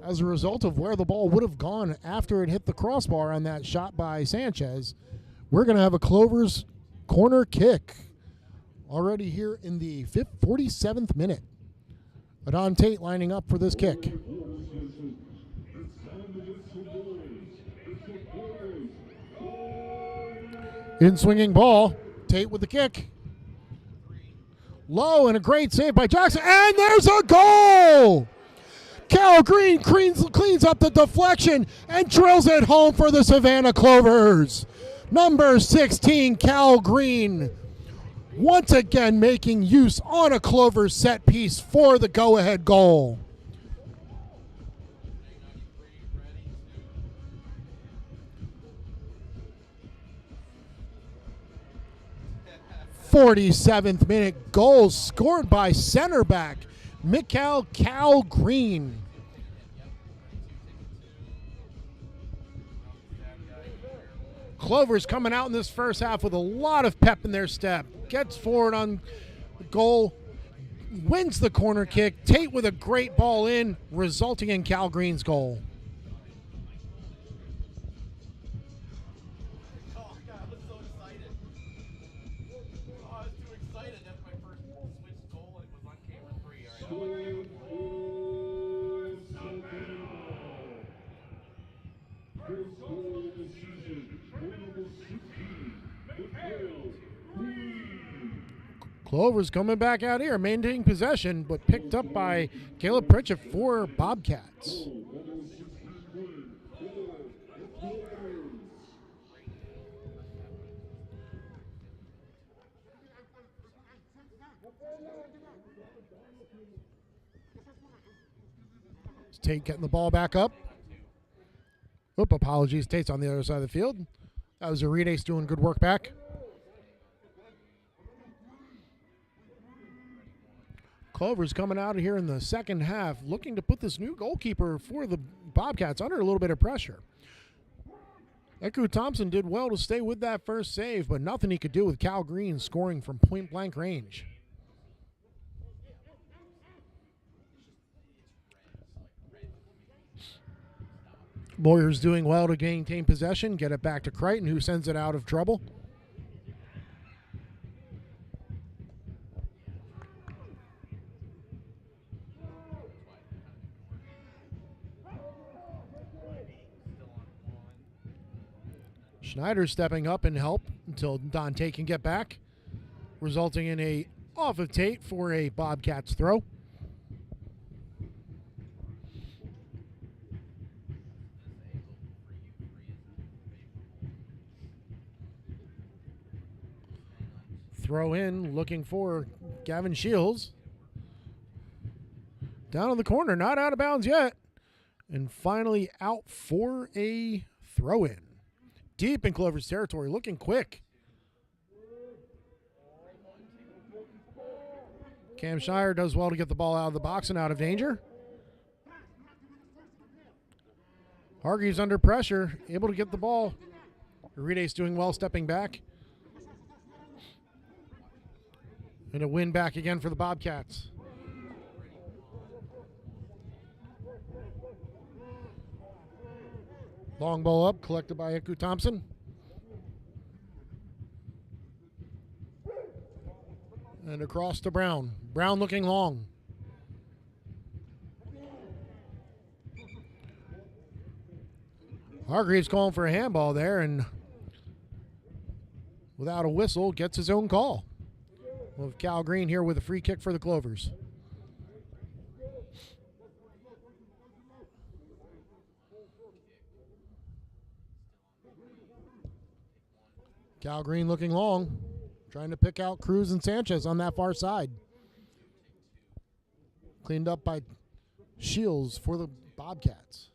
As a result of where the ball would have gone after it hit the crossbar on that shot by Sanchez, we're going to have a Clovers corner kick already here in the 47th minute. Adon Tate lining up for this kick. In swinging ball, Tate with the kick. Low and a great save by Jackson, and there's a goal! Cal Green cleans up the deflection and drills it home for the Savannah Clovers. Number 16, Cal Green, once again making use on a Clovers set piece for the go-ahead goal. "47th minute goal scored by center back Mikal Cal Green. Clovers coming out in this first half with a lot of pep in their step. Gets forward on the goal, wins the corner kick. Tate with a great ball in, resulting in Cal Green's goal. Clovers coming back out here, maintaining possession, but picked up by Caleb Pritchett for Bobcats. Tate getting the ball back up. Oop, apologies. Tate's on the other side of the field. That was Arides doing good work back. Clovers coming out of here in the second half, looking to put this new goalkeeper for the Bobcats under a little bit of pressure. Eku-Thompson did well to stay with that first save, but nothing he could do with Cal Green scoring from point-blank range. Boyer's doing well to maintain possession, get it back to Crichton, who sends it out of trouble. Schneider stepping up and help until Dante can get back, resulting in a off of Tate for a Bobcats throw. throw in, looking for Gavin Shields. Down in the corner, not out of bounds yet. And finally out for a throw-in. Deep in Clovers territory, looking quick. Cam Shire does well to get the ball out of the box and out of danger. Hargreaves under pressure, able to get the ball. Uride's doing well, stepping back. And a win back again for the Bobcats. Long ball up, collected by Iku Thompson. And across to Brown. Brown looking long. Hargreaves calling for a handball there, and without a whistle, gets his own call. We'll have Cal Green here with a free kick for the Clovers. Cal Green looking long, trying to pick out Cruz and Sanchez on that far side. Cleaned up by Shields for the Bobcats.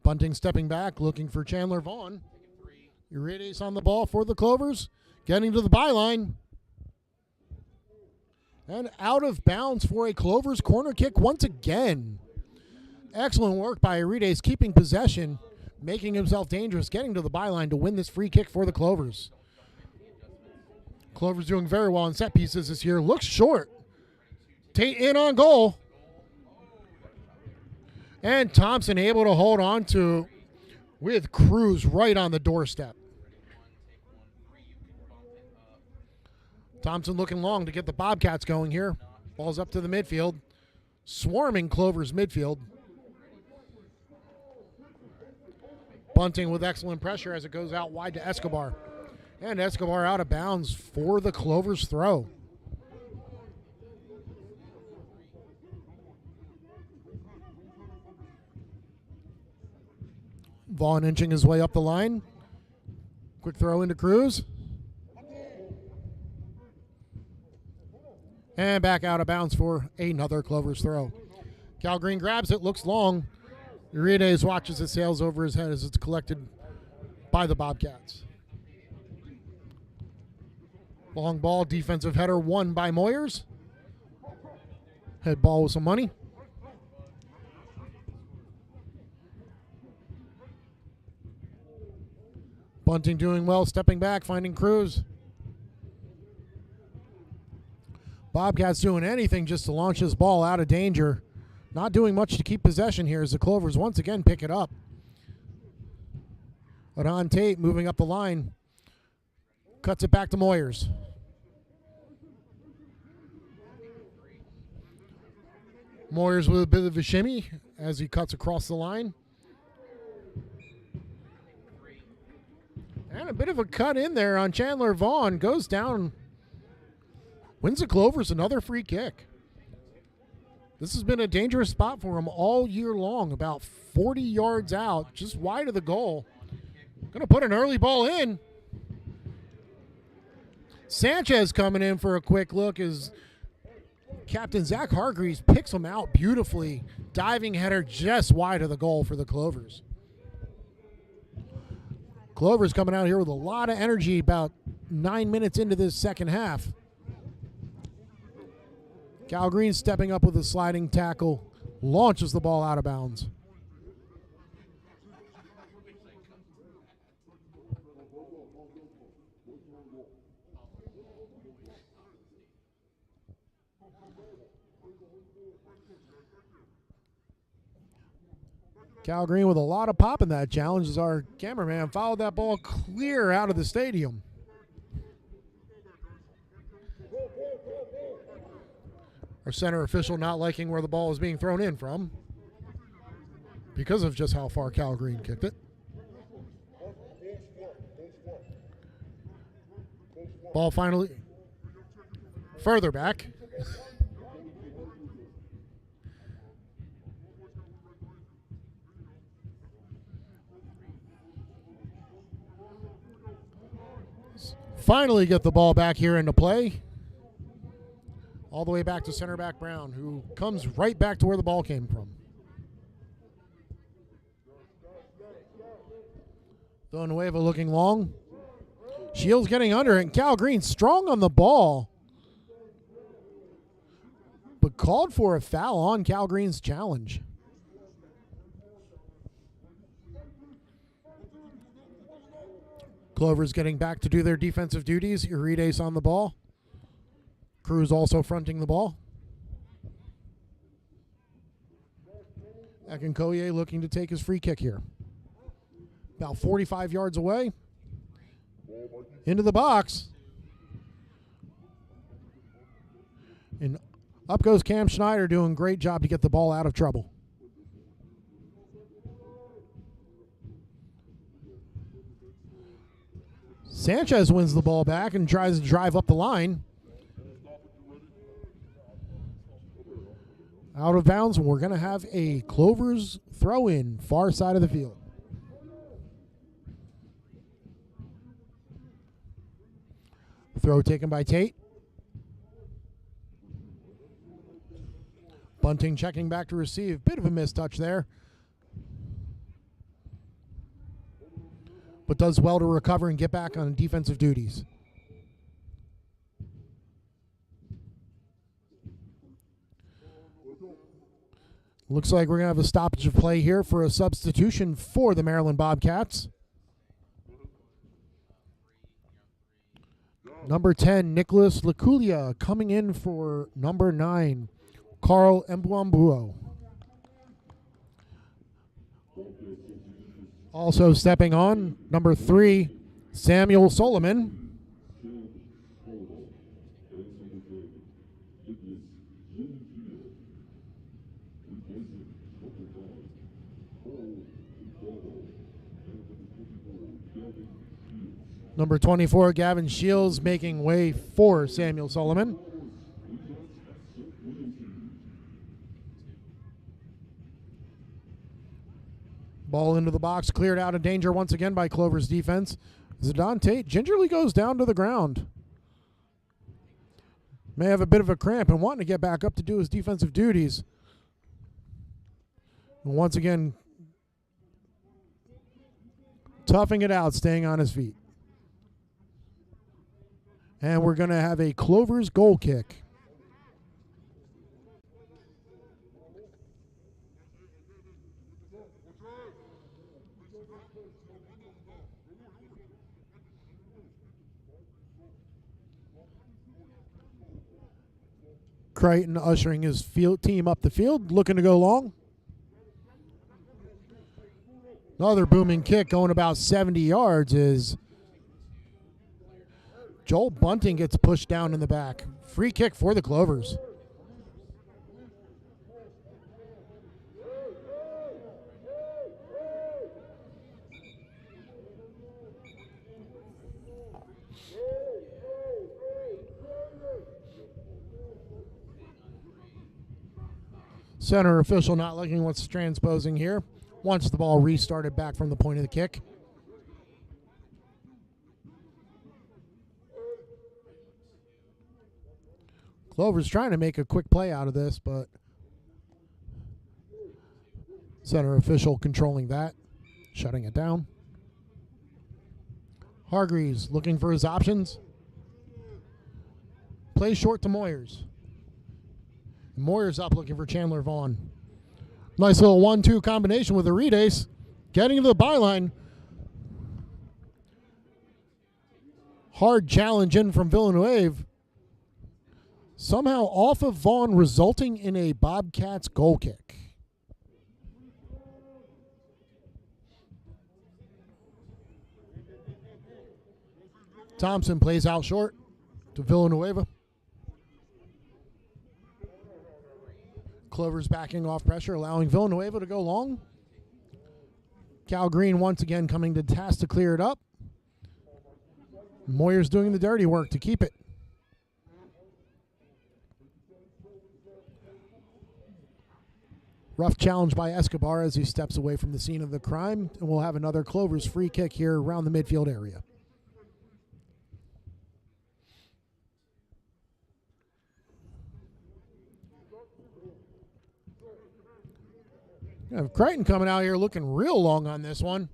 Bunting stepping back, looking for Chandler Vaughn. Urides on the ball for the Clovers, getting to the byline. And out of bounds for a Clovers corner kick once again. Excellent work by Urides, keeping possession, making himself dangerous, getting to the byline to win this free kick for the Clovers. Clovers doing very well in set pieces this year. Looks short. Tate in on goal. And Thompson able to hold on to with Cruz right on the doorstep. Thompson looking long to get the Bobcats going here. Ball's up to the midfield. Swarming Clovers midfield. Bunting with excellent pressure as it goes out wide to Escobar. And Escobar out of bounds for the Clovers throw. Vaughn inching his way up the line. Quick throw into Cruz. And back out of bounds for another Clovers throw. Cal Green grabs it, looks long. Urides watches it sails over his head as it's collected by the Bobcats. Long ball, defensive header won by Moyers. Head ball with some money. Bunting doing well, stepping back, finding Cruz. Bobcats doing anything just to launch this ball out of danger. Not doing much to keep possession here as the Clovers once again pick it up. Adon Tate moving up the line. Cuts it back to Moyers. Moyers with a bit of a shimmy as he cuts across the line. And a bit of a cut in there on Chandler Vaughn. Goes down. Wins the Clovers another free kick. This has been a dangerous spot for him all year long. About 40 yards out, just wide of the goal. Going to put an early ball in. Sanchez coming in for a quick look as Captain Zach Hargreaves picks him out beautifully. Diving header just wide of the goal for the Clovers. Clovers coming out here with a lot of energy about 9 minutes into this second half. Cal Green stepping up with a sliding tackle, launches the ball out of bounds. Cal Green with a lot of pop in that challenge as our cameraman followed that ball clear out of the stadium. Our center official not liking where the ball is being thrown in from because of just how far Cal Green kicked it. Ball finally further back. finally get the ball back here into play. All the way back to center back Brown, who comes right back to where the ball came from. Villanueva looking long. Shields getting under it. Cal Green strong on the ball, but called for a foul on Cal Green's challenge. Clovers getting back to do their defensive duties. Urides on the ball. Cruz also fronting the ball. Akinkoye looking to take his free kick here. About 45 yards away. Into the box. And up goes Cam Schneider, doing a great job to get the ball out of trouble. Sanchez wins the ball back and tries to drive up the line. Out of bounds, and we're going to have a Clovers throw in, far side of the field. Throw taken by Tate. Bunting checking back to receive. Bit of a missed touch there, but does well to recover and get back on defensive duties. Looks like we're going to have a stoppage of play here for a substitution for the Maryland Bobcats. Number 10, Nicholas Laculia, coming in for number 9, Carl Mbuambuo. Also stepping on, number 3, Samuel Solomon. Number 24, Gavin Shields, making way for Samuel Solomon. Ball into the box, cleared out of danger once again by Clover's defense. Zidane Tate gingerly goes down to the ground. May have a bit of a cramp and wanting to get back up to do his defensive duties. And once again, toughing it out, staying on his feet. And we're going to have a Clovers goal kick. Crichton ushering his team up the field, looking to go long. Another booming kick going about 70 yards is Joel Bunting gets pushed down in the back. Free kick for the Clovers. Center official not liking what's transposing here. Wants the ball restarted back from the point of the kick. Clover's trying to make a quick play out of this, but center official controlling that, shutting it down. Hargreaves looking for his options. Play short to Moyers. Moyers up looking for Chandler Vaughn. Nice little 1-2 combination with Urides. Getting to the byline. Hard challenge in from Villanueva. Somehow off of Vaughn, resulting in a Bobcats goal kick. Thompson plays out short to Villanueva. Clover's backing off pressure, allowing Villanueva to go long. Cal Green once again coming to task to clear it up. Moyer's doing the dirty work to keep it. Rough challenge by Escobar as he steps away from the scene of the crime. And we'll have another Clovers free kick here around the midfield area. Crichton coming out here looking real long on this one.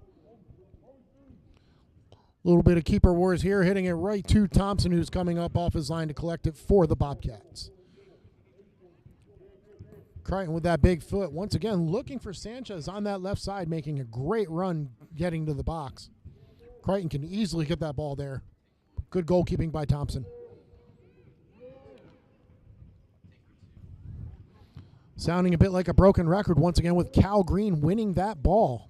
A little bit of keeper wars here, hitting it right to Thompson, who's coming up off his line to collect it for the Bobcats. Crichton with that big foot. Once again, looking for Sanchez on that left side, making a great run getting to the box. Crichton can easily get that ball there. Good goalkeeping by Thompson. Sounding a bit like a broken record once again with Cal Green winning that ball.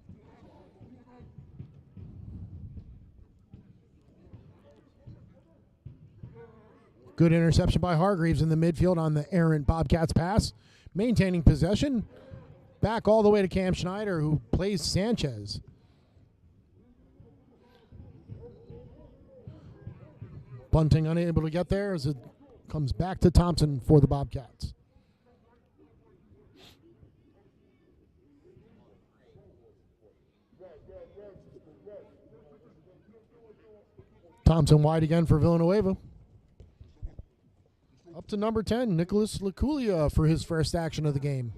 Good interception by Hargreaves in the midfield on the errant Bobcats pass. Maintaining possession. Back all the way to Cam Schneider, who plays Sanchez. Bunting unable to get there as it comes back to Thompson for the Bobcats. Thompson wide again for Villanueva. Up to number 10, Nicholas Laculia for his first action of the game.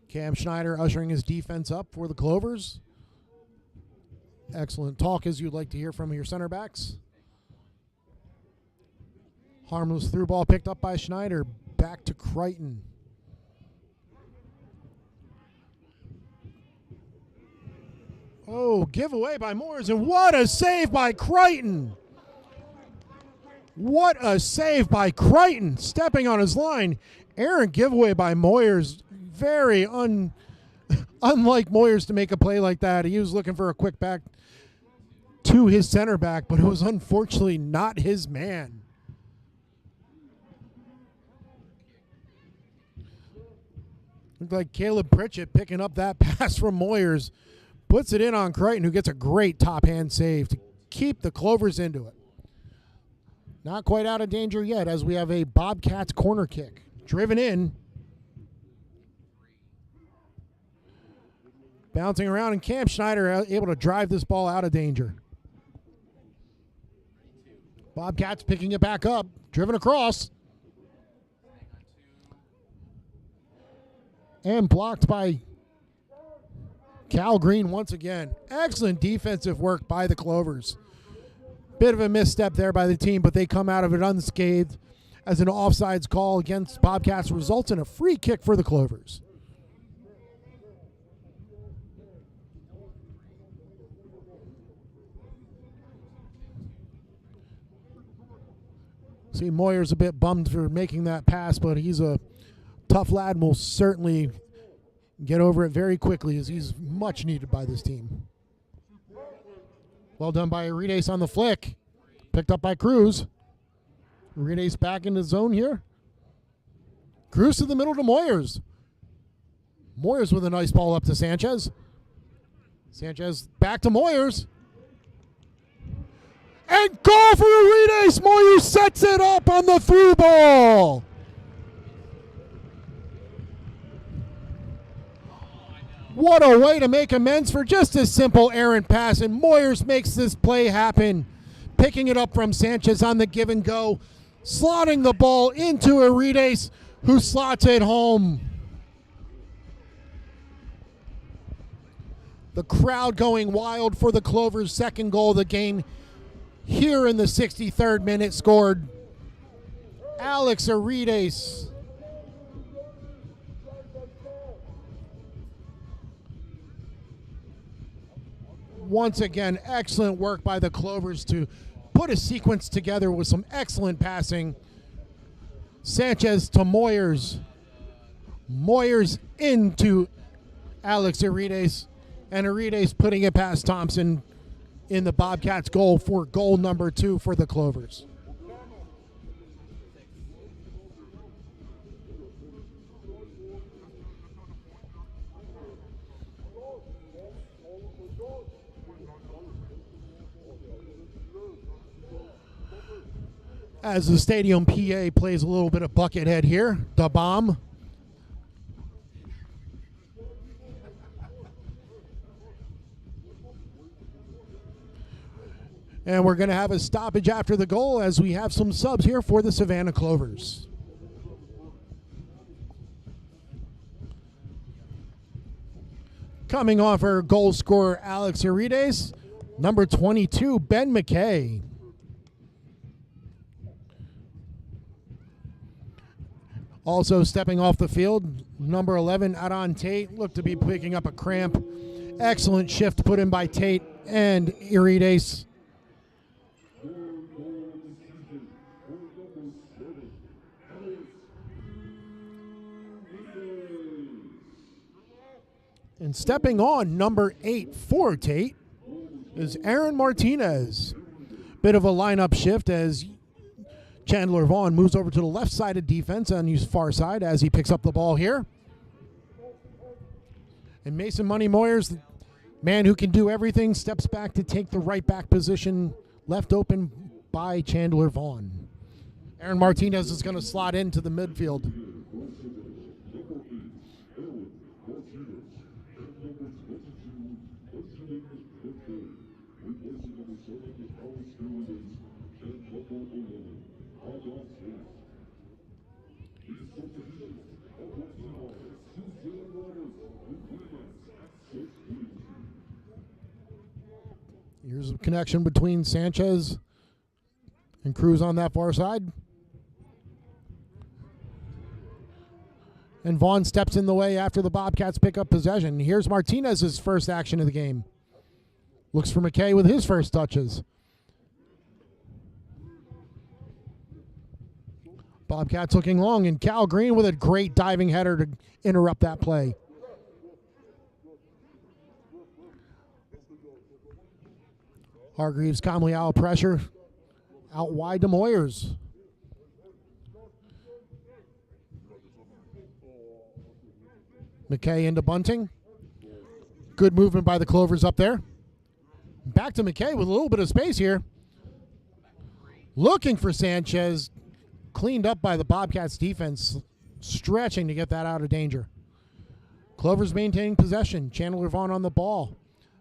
Cam Schneider ushering his defense up for the Clovers. Excellent talk as you'd like to hear from your center backs. Harmless through ball picked up by Schneider. Back to Crichton. Oh, giveaway by Moyers, and what a save by Crichton. What a save by Crichton, stepping on his line. Errant giveaway by Moyers. Very unlike Moyers to make a play like that. He was looking for a quick back to his center back, but it was unfortunately not his man. Looked like Caleb Pritchett picking up that pass from Moyers. Puts it in on Crichton, who gets a great top-hand save to keep the Clovers into it. Not quite out of danger yet as we have a Bobcats corner kick. Driven in. Bouncing around, and Cam Schneider able to drive this ball out of danger. Bobcats picking it back up. Driven across. And blocked by Cal Green once again. Excellent defensive work by the Clovers. Bit of a misstep there by the team, but they come out of it unscathed as an offsides call against Bobcats results in a free kick for the Clovers. See, Moyer's a bit bummed for making that pass, but he's a tough lad and will certainly get over it very quickly as he's much needed by this team. Well done by Arides on the flick. Picked up by Cruz. Arides back in the zone here. Cruz to the middle to Moyers. Moyers with a nice ball up to Sanchez. Sanchez back to Moyers. And goal for Arides. Moyers sets it up on the through ball. What a way to make amends for just a simple errant pass, and Moyers makes this play happen. Picking it up from Sanchez on the give and go, slotting the ball into Arides, who slots it home. The crowd going wild for the Clovers' second goal of the game. Here in the 63rd minute scored Alex Arides. Once again, excellent work by the Clovers to put a sequence together with some excellent passing. Sanchez to Moyers. Moyers into Alex Arides. And Arides putting it past Thompson in the Bobcats goal for goal number 2 for the Clovers. As the stadium PA plays a little bit of Buckethead here, the bomb. And we're going to have a stoppage after the goal as we have some subs here for the Savannah Clovers. Coming off her goal scorer, Alex Urides, number 22, Ben McKay. Also stepping off the field, number 11, Adon Tate, looked to be picking up a cramp. Excellent shift put in by Tate and Urides. And stepping on, number 8 for Tate, is Aaron Martinez. Bit of a lineup shift as Chandler Vaughn moves over to the left side of defense on his far side as he picks up the ball here. And Mason Money Moyers, man who can do everything, steps back to take the right back position left open by Chandler Vaughn. Aaron Martinez is going to slot into the midfield. Here's a connection between Sanchez and Cruz on that far side. And Vaughn steps in the way after the Bobcats pick up possession. Here's Martinez's first action of the game. Looks for McKay with his first touches. Bobcats looking long, and Cal Green with a great diving header to interrupt that play. Hargreaves calmly out of pressure. Out wide to Moyers. McKay into Bunting. Good movement by the Clovers up there. Back to McKay with a little bit of space here. Looking for Sanchez. Cleaned up by the Bobcats defense. Stretching to get that out of danger. Clovers maintaining possession. Chandler Vaughn on the ball.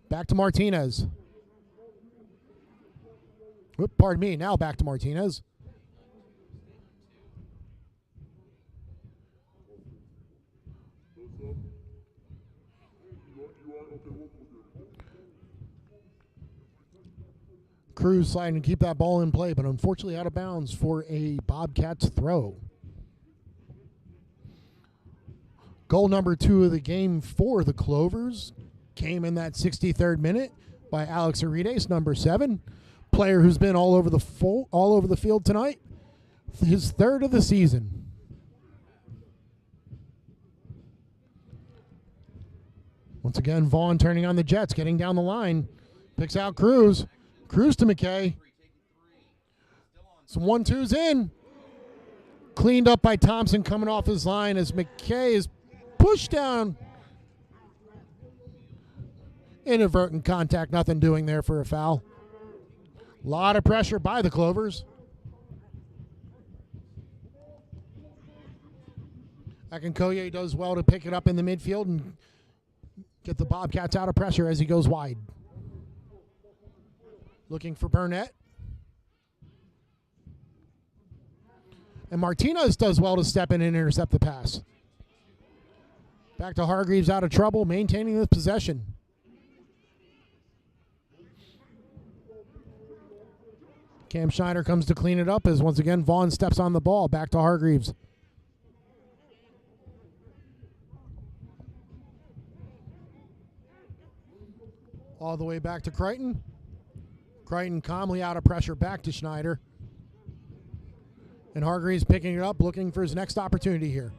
Back to Martinez. Whoop, pardon me. Now back to Martinez. Cruz sliding to keep that ball in play, but unfortunately out of bounds for a Bobcats throw. Goal number 2 of the game for the Clovers came in that 63rd minute by Alex Urides, number 7, player who's been all over the field tonight. His 3rd of the season. Once again, Vaughn turning on the Jets, getting down the line, picks out Cruz. Cruz to McKay. Some 1-2s in. Cleaned up by Thompson coming off his line as McKay is pushed down. Inadvertent contact, nothing doing there for a foul. A lot of pressure by the Clovers. Akinkoye does well to pick it up in the midfield and get the Bobcats out of pressure as he goes wide. Looking for Burnett. And Martinez does well to step in and intercept the pass. Back to Hargreaves out of trouble, maintaining the possession. Cam Schneider comes to clean it up as once again Vaughn steps on the ball. Back to Hargreaves. All the way back to Crichton. Crichton calmly out of pressure, back to Schneider. And Hargreaves picking it up, looking for his next opportunity here.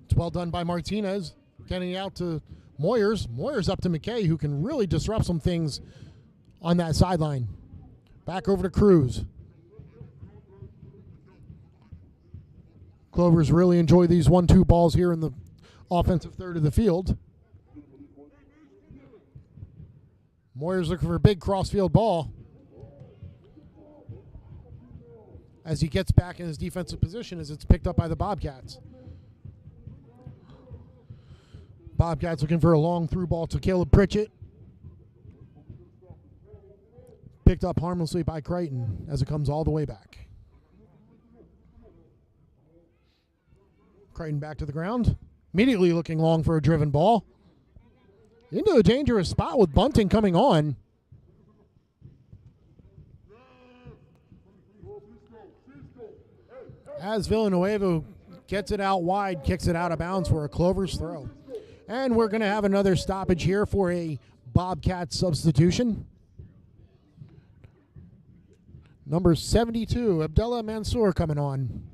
It's well done by Martinez, getting out to Moyers. Moyers up to McKay, who can really disrupt some things on that sideline. Back over to Cruz. Clovers really enjoy these 1-2 balls here in the offensive third of the field. Moyers looking for a big crossfield ball as he gets back in his defensive position as it's picked up by the Bobcats. Bobcats looking for a long through ball to Caleb Pritchett. Picked up harmlessly by Crichton as it comes all the way back. Crichton back to the ground. Immediately looking long for a driven ball. Into a dangerous spot with bunting coming on. As Villanueva gets it out wide, kicks it out of bounds for a Clovers throw. And we're going to have another stoppage here for a Bobcat substitution. Number 72, Abdullah Mansour coming on.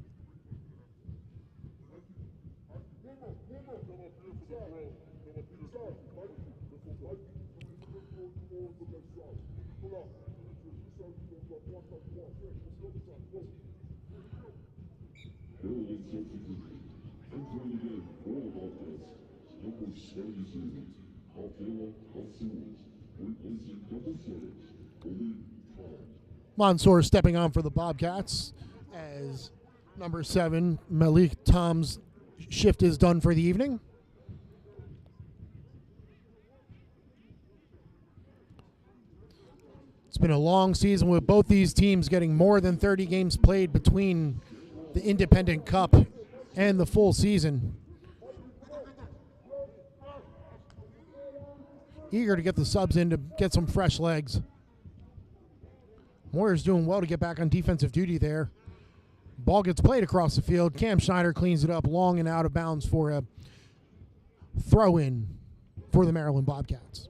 Mansour stepping on for the Bobcats as number 7, Malik Tom's shift is done for the evening. It's been a long season with both these teams getting more than 30 games played between the Independent Cup and the full season. Eager to get the subs in to get some fresh legs. Warriors doing well to get back on defensive duty there. Ball gets played across the field. Cam Schneider cleans it up long and out of bounds for a throw-in for the Maryland Bobcats.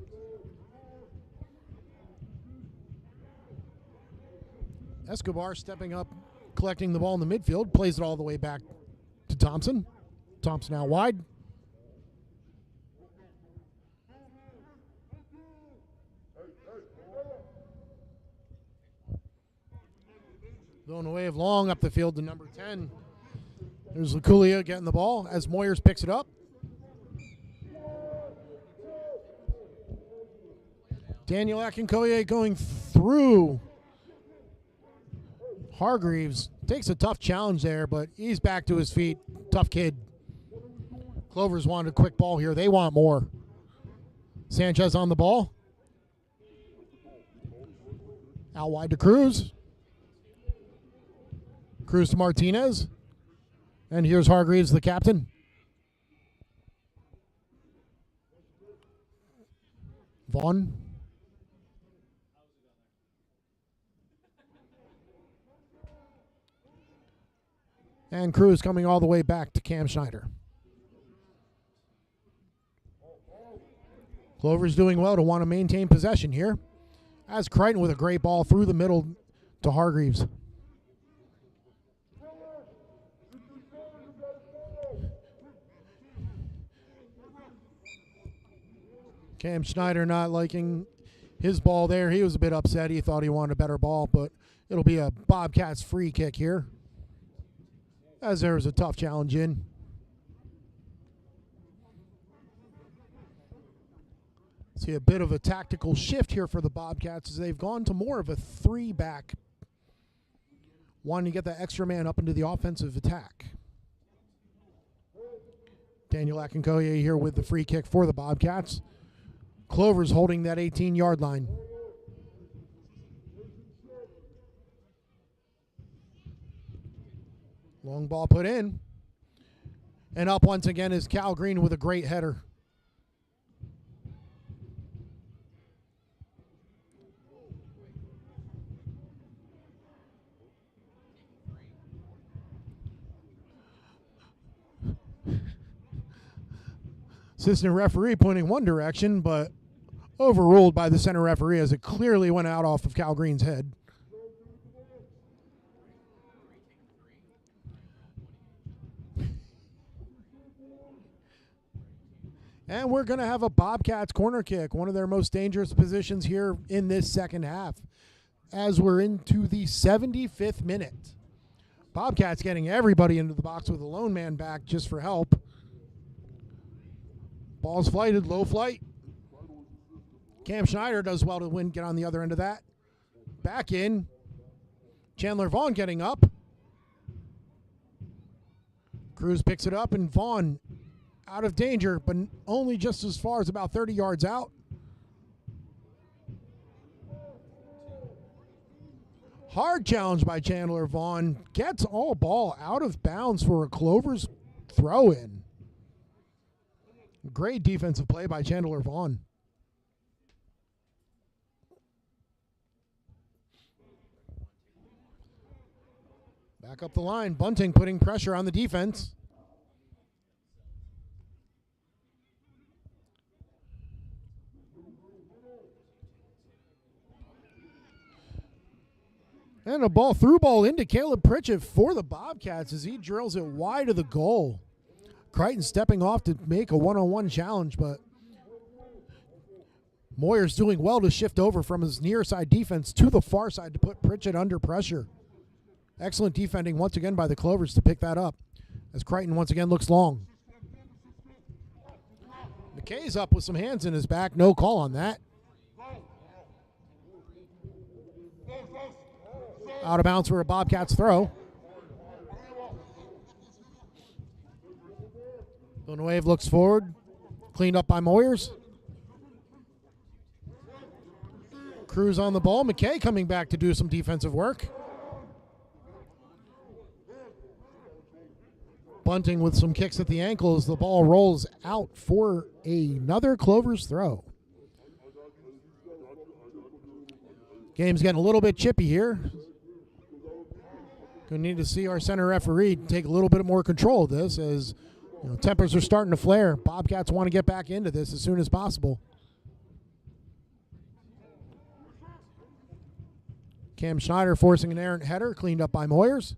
Escobar stepping up, collecting the ball in the midfield, plays it all the way back to Thompson. Thompson out wide. Villanueva long up the field to number 10. There's Laculia getting the ball as Moyers picks it up. Daniel Akinkoye going through. Hargreaves takes a tough challenge there, but he's back to his feet. Tough kid. Clovers wanted a quick ball here. They want more. Sanchez on the ball. Out wide to Cruz. Cruz to Martinez. And here's Hargreaves, the captain. Vaughn. And Cruz coming all the way back to Cam Schneider. Clover's doing well to want to maintain possession here. As Crichton with a great ball through the middle to Hargreaves. Cam Schneider not liking his ball there. He was a bit upset. He thought he wanted a better ball, but it'll be a Bobcats free kick here, as there was a tough challenge in. See a bit of a tactical shift here for the Bobcats as they've gone to more of a 3-back, wanting to get that extra man up into the offensive attack. Daniel Akinkoye here with the free kick for the Bobcats. Clovers holding that 18-yard line. Long ball put in. And up once again is Cal Green with a great header. Assistant referee pointing one direction, but overruled by the center referee as it clearly went out off of Cal Green's head. And we're going to have a Bobcats corner kick, one of their most dangerous positions here in this second half, as we're into the 75th minute. Bobcats getting everybody into the box with a lone man back just for help. Ball's flighted, low flight. Cam Schneider does well to get on the other end of that. Back in. Chandler Vaughn getting up. Cruz picks it up, and Vaughn out of danger, but only just as far as about 30 yards out. Hard challenge by Chandler Vaughn. Gets all ball out of bounds for a Clovers throw in. Great defensive play by Chandler Vaughn. Back up the line. Bunting putting pressure on the defense. And a through ball into Caleb Pritchett for the Bobcats as he drills it wide of the goal. Crichton stepping off to make a one-on-one challenge, but Moyer's doing well to shift over from his near side defense to the far side to put Pritchett under pressure. Excellent defending once again by the Clovers to pick that up as Crichton once again looks long. McKay's up with some hands in his back. No call on that. Out of bounds for a Bobcats throw. Villanueva looks forward. Cleaned up by Moyers. Cruz on the ball. McKay coming back to do some defensive work. Bunting with some kicks at the ankles. The ball rolls out for another Clovers throw. Game's getting a little bit chippy here. Going to need to see our center referee take a little bit more control of this as tempers are starting to flare. Bobcats want to get back into this as soon as possible. Cam Schneider forcing an errant header, cleaned up by Moyers.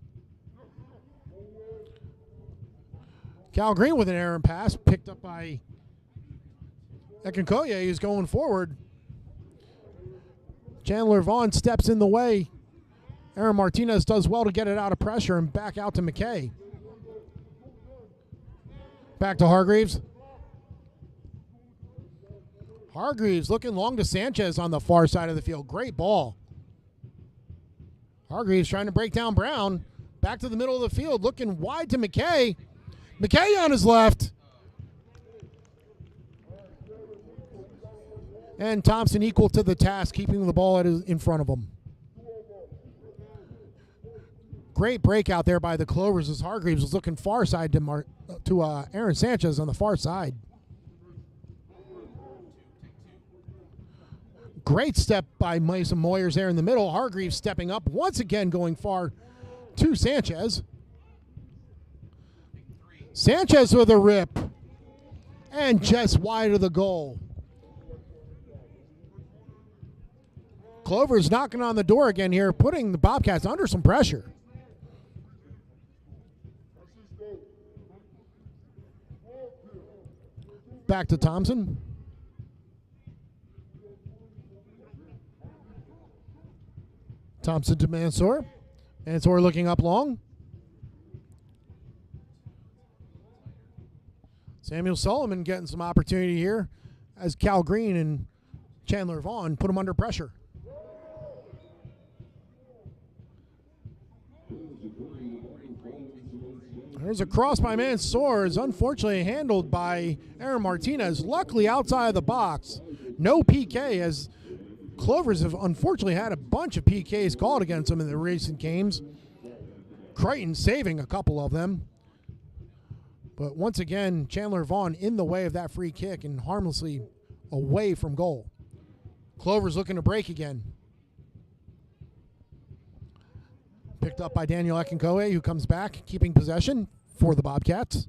Cal Green with an errant pass, picked up by Ekinkoye, who's going forward. Chandler Vaughn steps in the way. Aaron Martinez does well to get it out of pressure and back out to McKay. Back to Hargreaves. Hargreaves looking long to Sanchez on the far side of the field. Great ball. Hargreaves trying to break down Brown. Back to the middle of the field, looking wide to McKay. McKay on his left. And Thompson equal to the task, keeping the ball in front of him. Great breakout there by the Clovers as Hargreaves was looking far side to Aaron Sanchez on the far side. Great step by Mason Moyers there in the middle. Hargreaves stepping up once again, going far to Sanchez. Sanchez with a rip and just wide of the goal. Clovers knocking on the door again here, putting the Bobcats under some pressure. Back to Thompson. Thompson to Mansour. Mansour looking up long. Samuel Solomon getting some opportunity here as Cal Green and Chandler Vaughn put him under pressure. There's a cross by Mansour. Is unfortunately handled by Aaron Martinez. Luckily outside of the box. No PK as Clovers have unfortunately had a bunch of PKs called against them in the recent games. Crichton saving a couple of them. But once again, Chandler Vaughn in the way of that free kick and harmlessly away from goal. Clovers looking to break again. Picked up by Daniel Ekinkoye, who comes back, keeping possession for the Bobcats.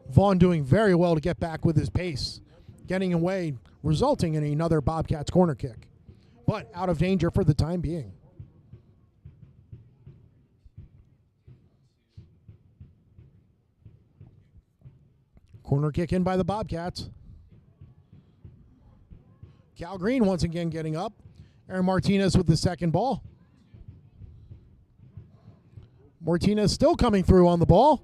Vaughn doing very well to get back with his pace, getting away, resulting in another Bobcats corner kick, but out of danger for the time being. Corner kick in by the Bobcats. Cal Green once again getting up. Aaron Martinez with the second ball. Martinez still coming through on the ball.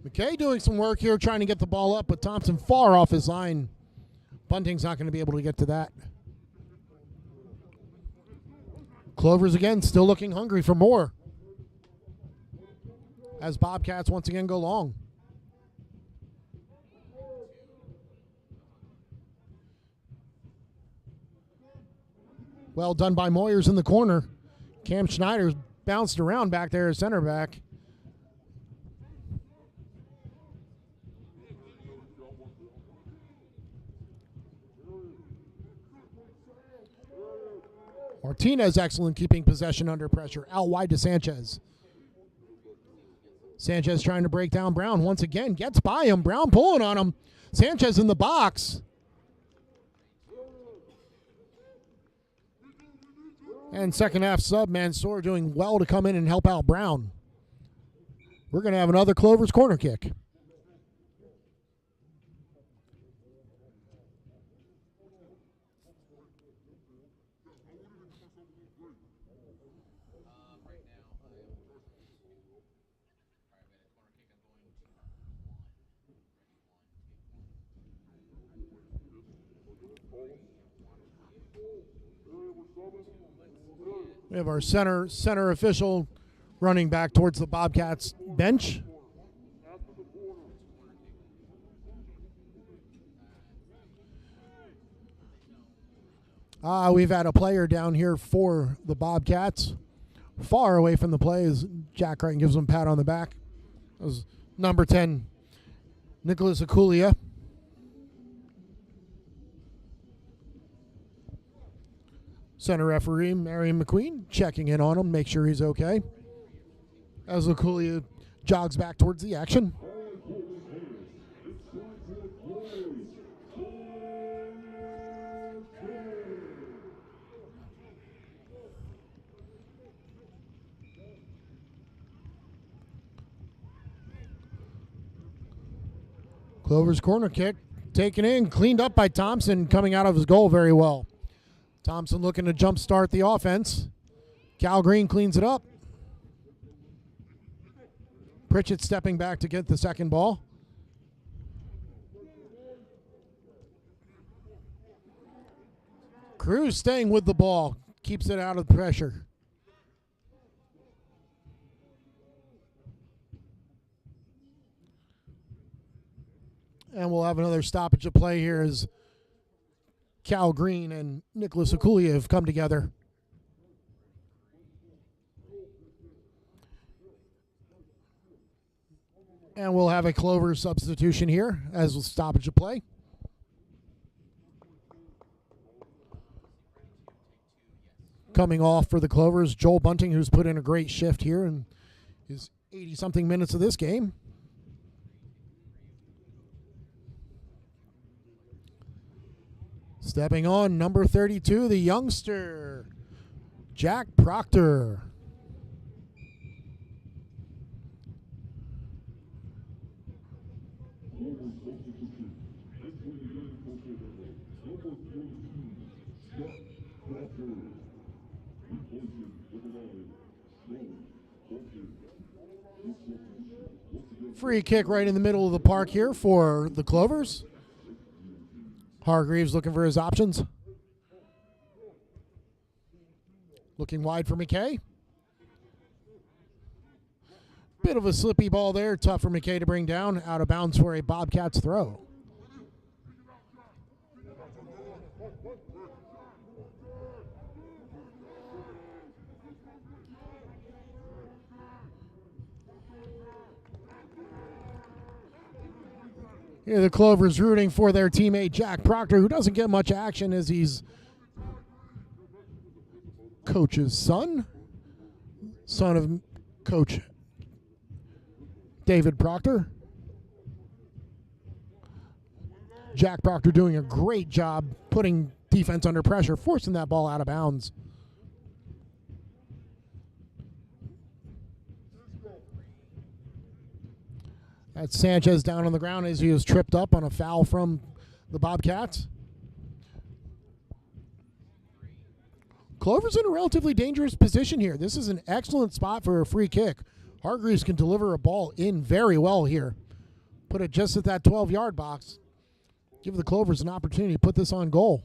McKay doing some work here trying to get the ball up, but Thompson far off his line. Bunting's not going to be able to get to that. Clovers again still looking hungry for more as Bobcats once again go long. Well done by Moyers in the corner. Cam Schneider's bounced around back there as center back. Martinez excellent keeping possession under pressure. Out wide to Sanchez. Sanchez trying to break down Brown once again. Gets by him. Brown pulling on him. Sanchez in the box. And second half sub, Mansour doing well to come in and help out Brown. We're going to have another Clovers corner kick. We have our center official running back towards the Bobcats bench. We've had a player down here for the Bobcats. Far away from the play as Jack Crichton gives him a pat on the back. That was number 10, Nicholas Aculia. Center referee, Marion McQueen, checking in on him, make sure he's okay. As Aculia jogs back towards the action. Clover's corner kick taken in, cleaned up by Thompson, coming out of his goal very well. Thompson looking to jump start the offense. Cal Green cleans it up. Pritchett stepping back to get the second ball. Cruz staying with the ball, keeps it out of the pressure. And we'll have another stoppage of play here as Cal Green and Nicholas Aculia have come together. And we'll have a Clover substitution here as a stoppage of play. Coming off for the Clovers, Joel Bunting, who's put in a great shift here in his 80-something minutes of this game. Stepping on, number 32, the youngster, Jack Proctor. Free kick right in the middle of the park here for the Clovers. Hargreaves looking for his options. Looking wide for McKay. Bit of a slippy ball there. Tough for McKay to bring down. Out of bounds for a Bobcats throw. Here the Clovers rooting for their teammate Jack Proctor, who doesn't get much action as he's coach's son of Coach David Proctor. Jack Proctor doing a great job putting defense under pressure, forcing that ball out of bounds. That's Sanchez down on the ground as he was tripped up on a foul from the Bobcats. Clover's in a relatively dangerous position here. This is an excellent spot for a free kick. Hargreaves can deliver a ball in very well here. Put it just at that 12-yard box. Give the Clovers an opportunity to put this on goal.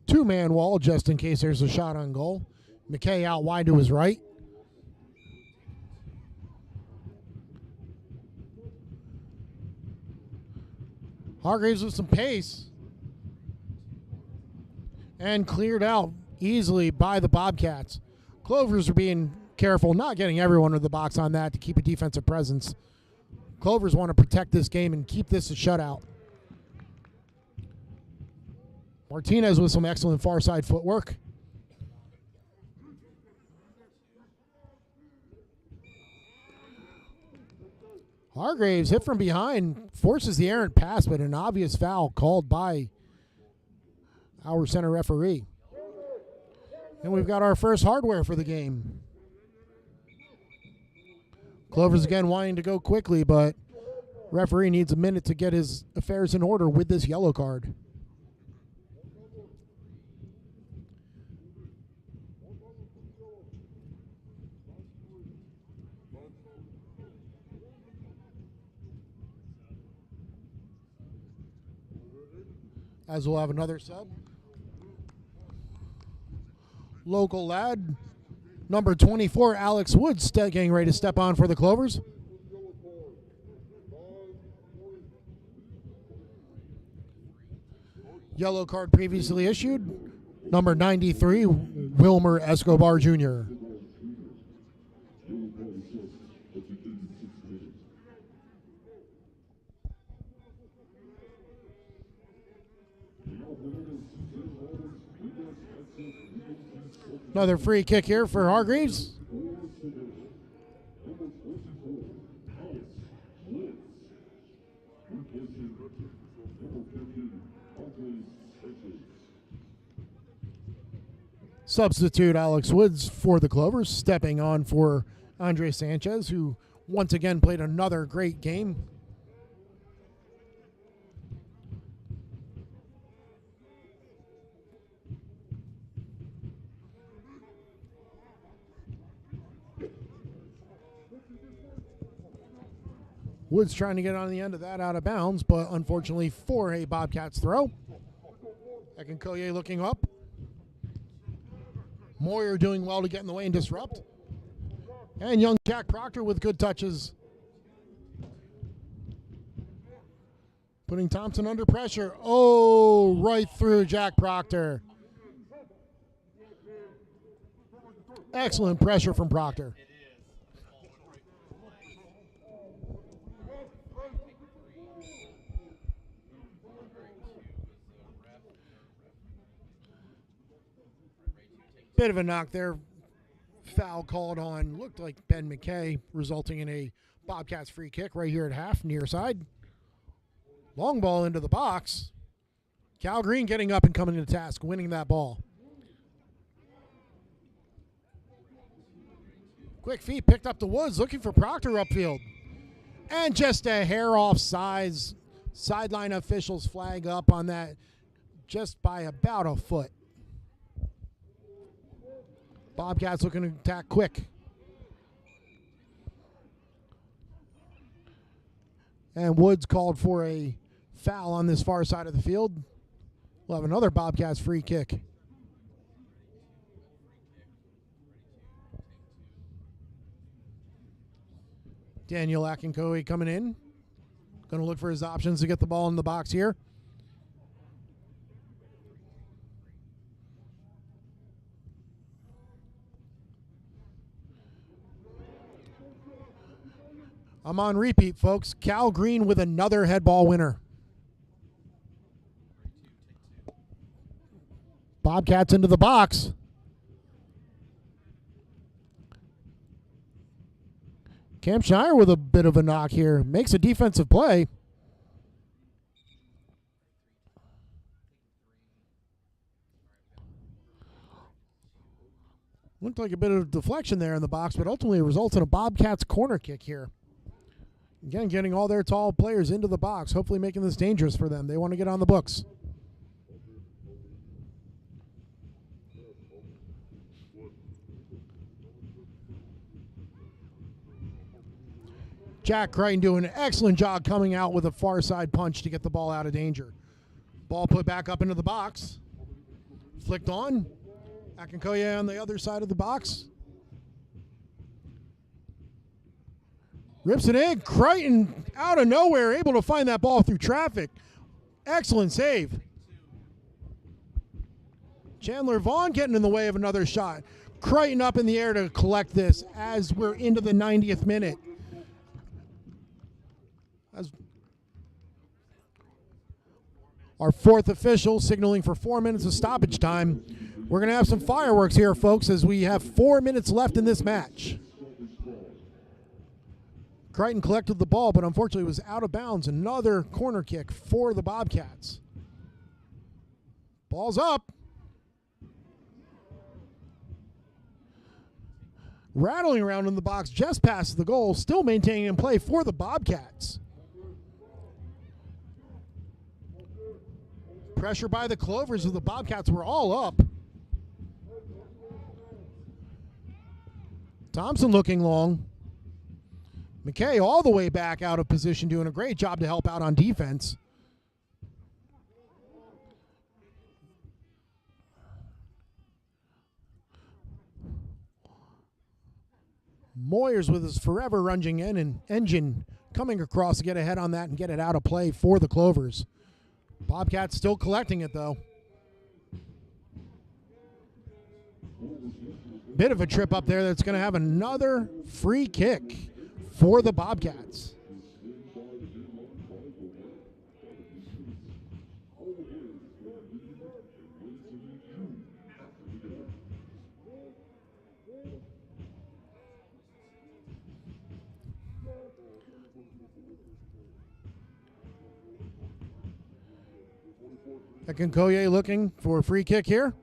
Two-man wall just in case there's a shot on goal. McKay out wide to his right. Hargraves with some pace. And cleared out easily by the Bobcats. Clovers are being careful, not getting everyone to the box on that to keep a defensive presence. Clovers want to protect this game and keep this a shutout. Martinez with some excellent far side footwork. Hargraves hit from behind, forces the errant pass, but an obvious foul called by our center referee. And we've got our first hardware for the game. Clovers again wanting to go quickly, but referee needs a minute to get his affairs in order with this yellow card. As we'll have another sub. Local lad, number 24, Alex Woods, getting ready to step on for the Clovers. Yellow card previously issued, number 93, Wilmer Escobar Jr. Another free kick here for Hargreaves. Substitute Alex Woods for the Clovers, stepping on for Andre Sanchez, who once again played another great game. Woods trying to get on the end of that out of bounds, but unfortunately for a Bobcats throw. Akinkoye looking up. Moyer doing well to get in the way and disrupt. And young Jack Proctor with good touches. Putting Thompson under pressure. Oh, right through Jack Proctor. Excellent pressure from Proctor. Bit of a knock there. Foul called on, looked like Ben McKay, resulting in a Bobcats free kick right here at half, near side. Long ball into the box. Cal Green getting up and coming to task, winning that ball. Quick feet picked up the Woods, looking for Proctor upfield. And just a hair off sides. Sideline officials flag up on that just by about a foot. Bobcats looking to attack quick. And Woods called for a foul on this far side of the field. We'll have another Bobcats free kick. Daniel Akinkoye coming in. Going to look for his options to get the ball in the box here. I'm on repeat, folks. Cal Green with another head ball winner. Bobcats into the box. Cam Schneider with a bit of a knock here. Makes a defensive play. Looked like a bit of deflection there in the box, but ultimately it results in a Bobcats corner kick here. Again, getting all their tall players into the box, hopefully making this dangerous for them. They want to get on the books. Jack Crichton doing an excellent job coming out with a far side punch to get the ball out of danger. Ball put back up into the box. Flicked on. Akinkoye on the other side of the box. Rips it in. Crichton out of nowhere able to find that ball through traffic. Excellent save. Chandler Vaughn getting in the way of another shot. Crichton up in the air to collect this as we're into the 90th minute. As our fourth official signaling for 4 minutes of stoppage time. We're going to have some fireworks here, folks, as we have 4 minutes left in this match. Crichton collected the ball, but unfortunately was out of bounds. Another corner kick for the Bobcats. Ball's up. Rattling around in the box just past the goal, still maintaining in play for the Bobcats. Pressure by the Clovers of the Bobcats were all up. Thompson looking long. McKay all the way back out of position, doing a great job to help out on defense. Moyers with his forever runging engine coming across to get ahead on that and get it out of play for the Clovers. Bobcats still collecting it, though. Bit of a trip up there that's going to have another free kick for the Bobcats. Akinkoye looking for a free kick here.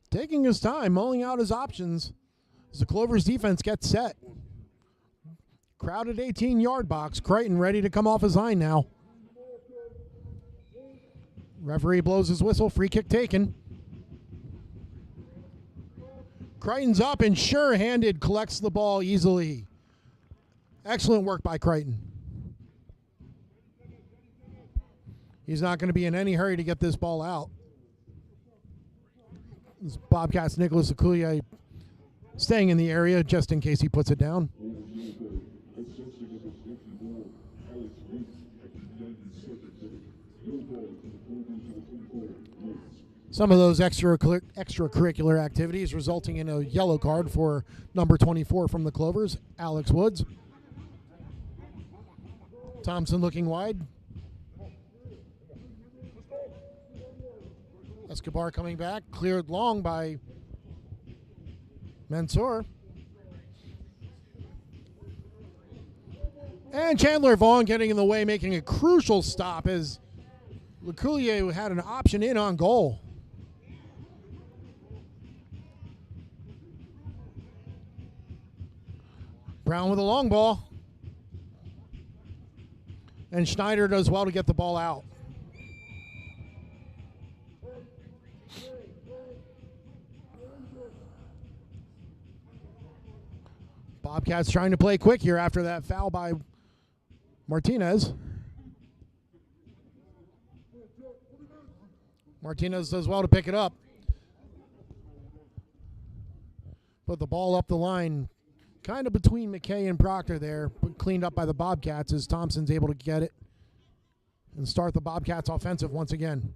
Taking his time, mulling out his options as the Clovers defense gets set. Crowded 18-yard box. Crichton ready to come off his line now. Referee blows his whistle. Free kick taken. Crichton's up and sure-handed collects the ball easily. Excellent work by Crichton. He's not going to be in any hurry to get this ball out. This Bobcats Nicholas Akuye staying in the area just in case he puts it down. Some of those extracurricular activities resulting in a yellow card for number 24 from the Clovers, Alex Woods. Thompson looking wide. Escobar coming back, cleared long by Mansour. And Chandler Vaughn getting in the way, making a crucial stop as Leculier had an option in on goal. Brown with a long ball. And Schneider does well to get the ball out. Bobcats trying to play quick here after that foul by Martinez. Martinez does well to pick it up. Put the ball up the line, kind of between McKay and Proctor there, but cleaned up by the Bobcats as Thompson's able to get it and start the Bobcats offensive once again.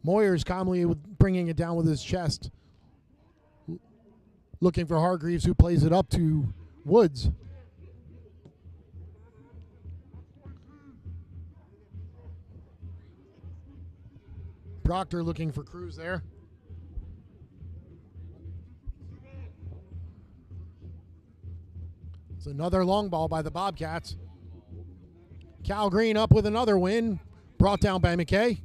Moyers calmly bringing it down with his chest, looking for Hargreaves, who plays it up to Woods. Proctor looking for Cruz there. It's another long ball by the Bobcats. Cal Green up with another win, brought down by McKay.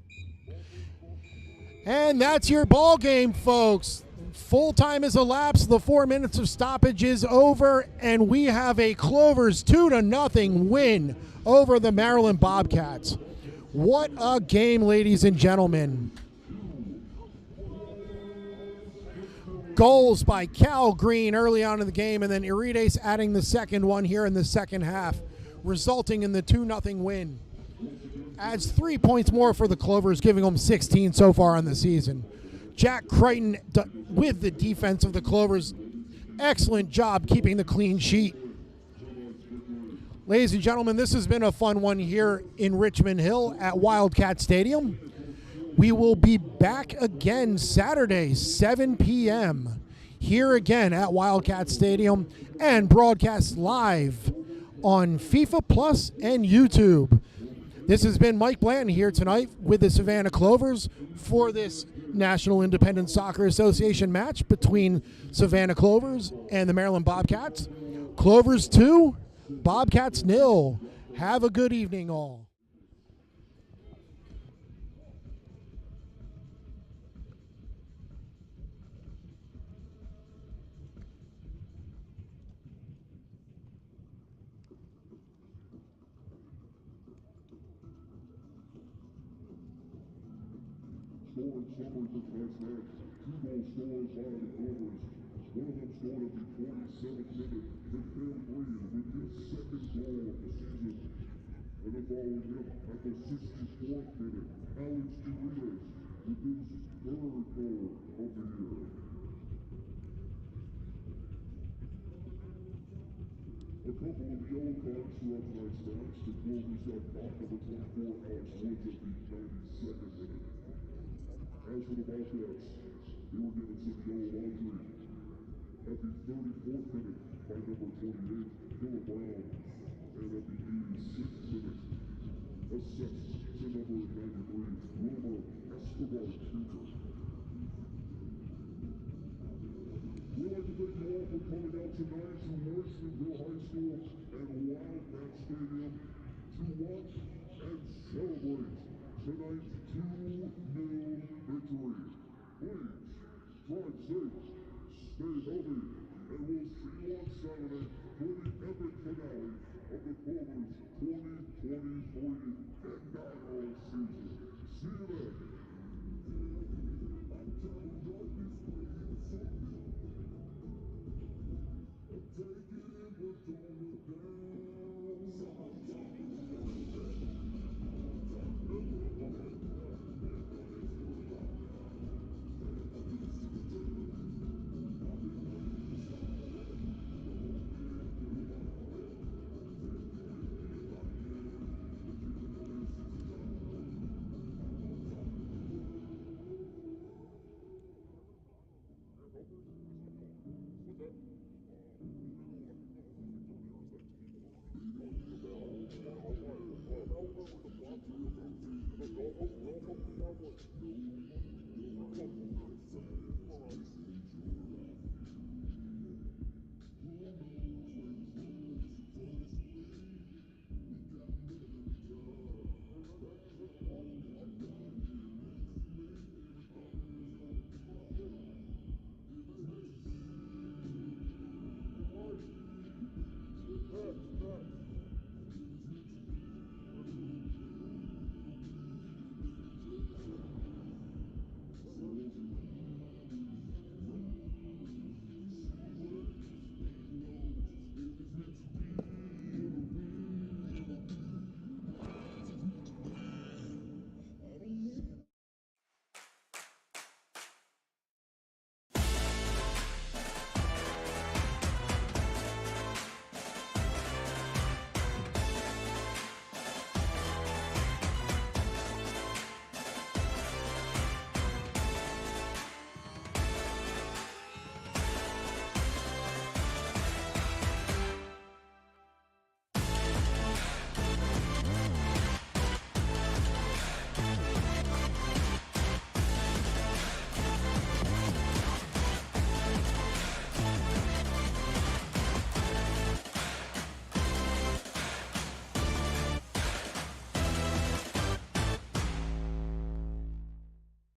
And that's your ball game, folks. Full time has elapsed. The 4 minutes of stoppage is over, and we have a Clovers 2-0 win over the Maryland Bobcats. What a game, ladies and gentlemen. Goals by Cal Green early on in the game, and then Irides adding the second one here in the second half, resulting in the 2-0 win. Adds 3 points more for the Clovers, giving them 16 so far on the season. Jack Crichton with the defense of the Clovers. Excellent job keeping the clean sheet. Ladies and gentlemen, this has been a fun one here in Richmond Hill at Wildcat Stadium. We will be back again Saturday, 7 p.m. here again at Wildcat Stadium and broadcast live on FIFA Plus and YouTube. This has been Mike Blanton here tonight with the Savannah Clovers for this National Independent Soccer Association match between Savannah Clovers and the Maryland Bobcats. Clovers 2, Bobcats 0. Have a good evening, all. Scoring summary for tonight's match. 2 goal scorers by the Clovers. One of them scored at the 47th minute. McPhail Green with his second goal of the season. And then following him at the 64th minute, Alex Chileas with his third goal of the year. A couple of yellow cards throughout tonight's match. The Clovers got caught number 24, Alex Woods at the 92nd minute. As for the Bobcats, they were given some yellow laundry at the 34th minute by number 28, Phillip Brown, and at the 86th minute, assessed to number 93, Wilmer Escobar Jr. We'd like to thank you all for coming out tonight to Richmond High School and Wildcat Stadium to watch and celebrate tonight's 2-0 victory. Please drive safe, stay healthy, and we'll see you on Saturday for the epic finale of the Clovers 2023 inaugural season. See you then.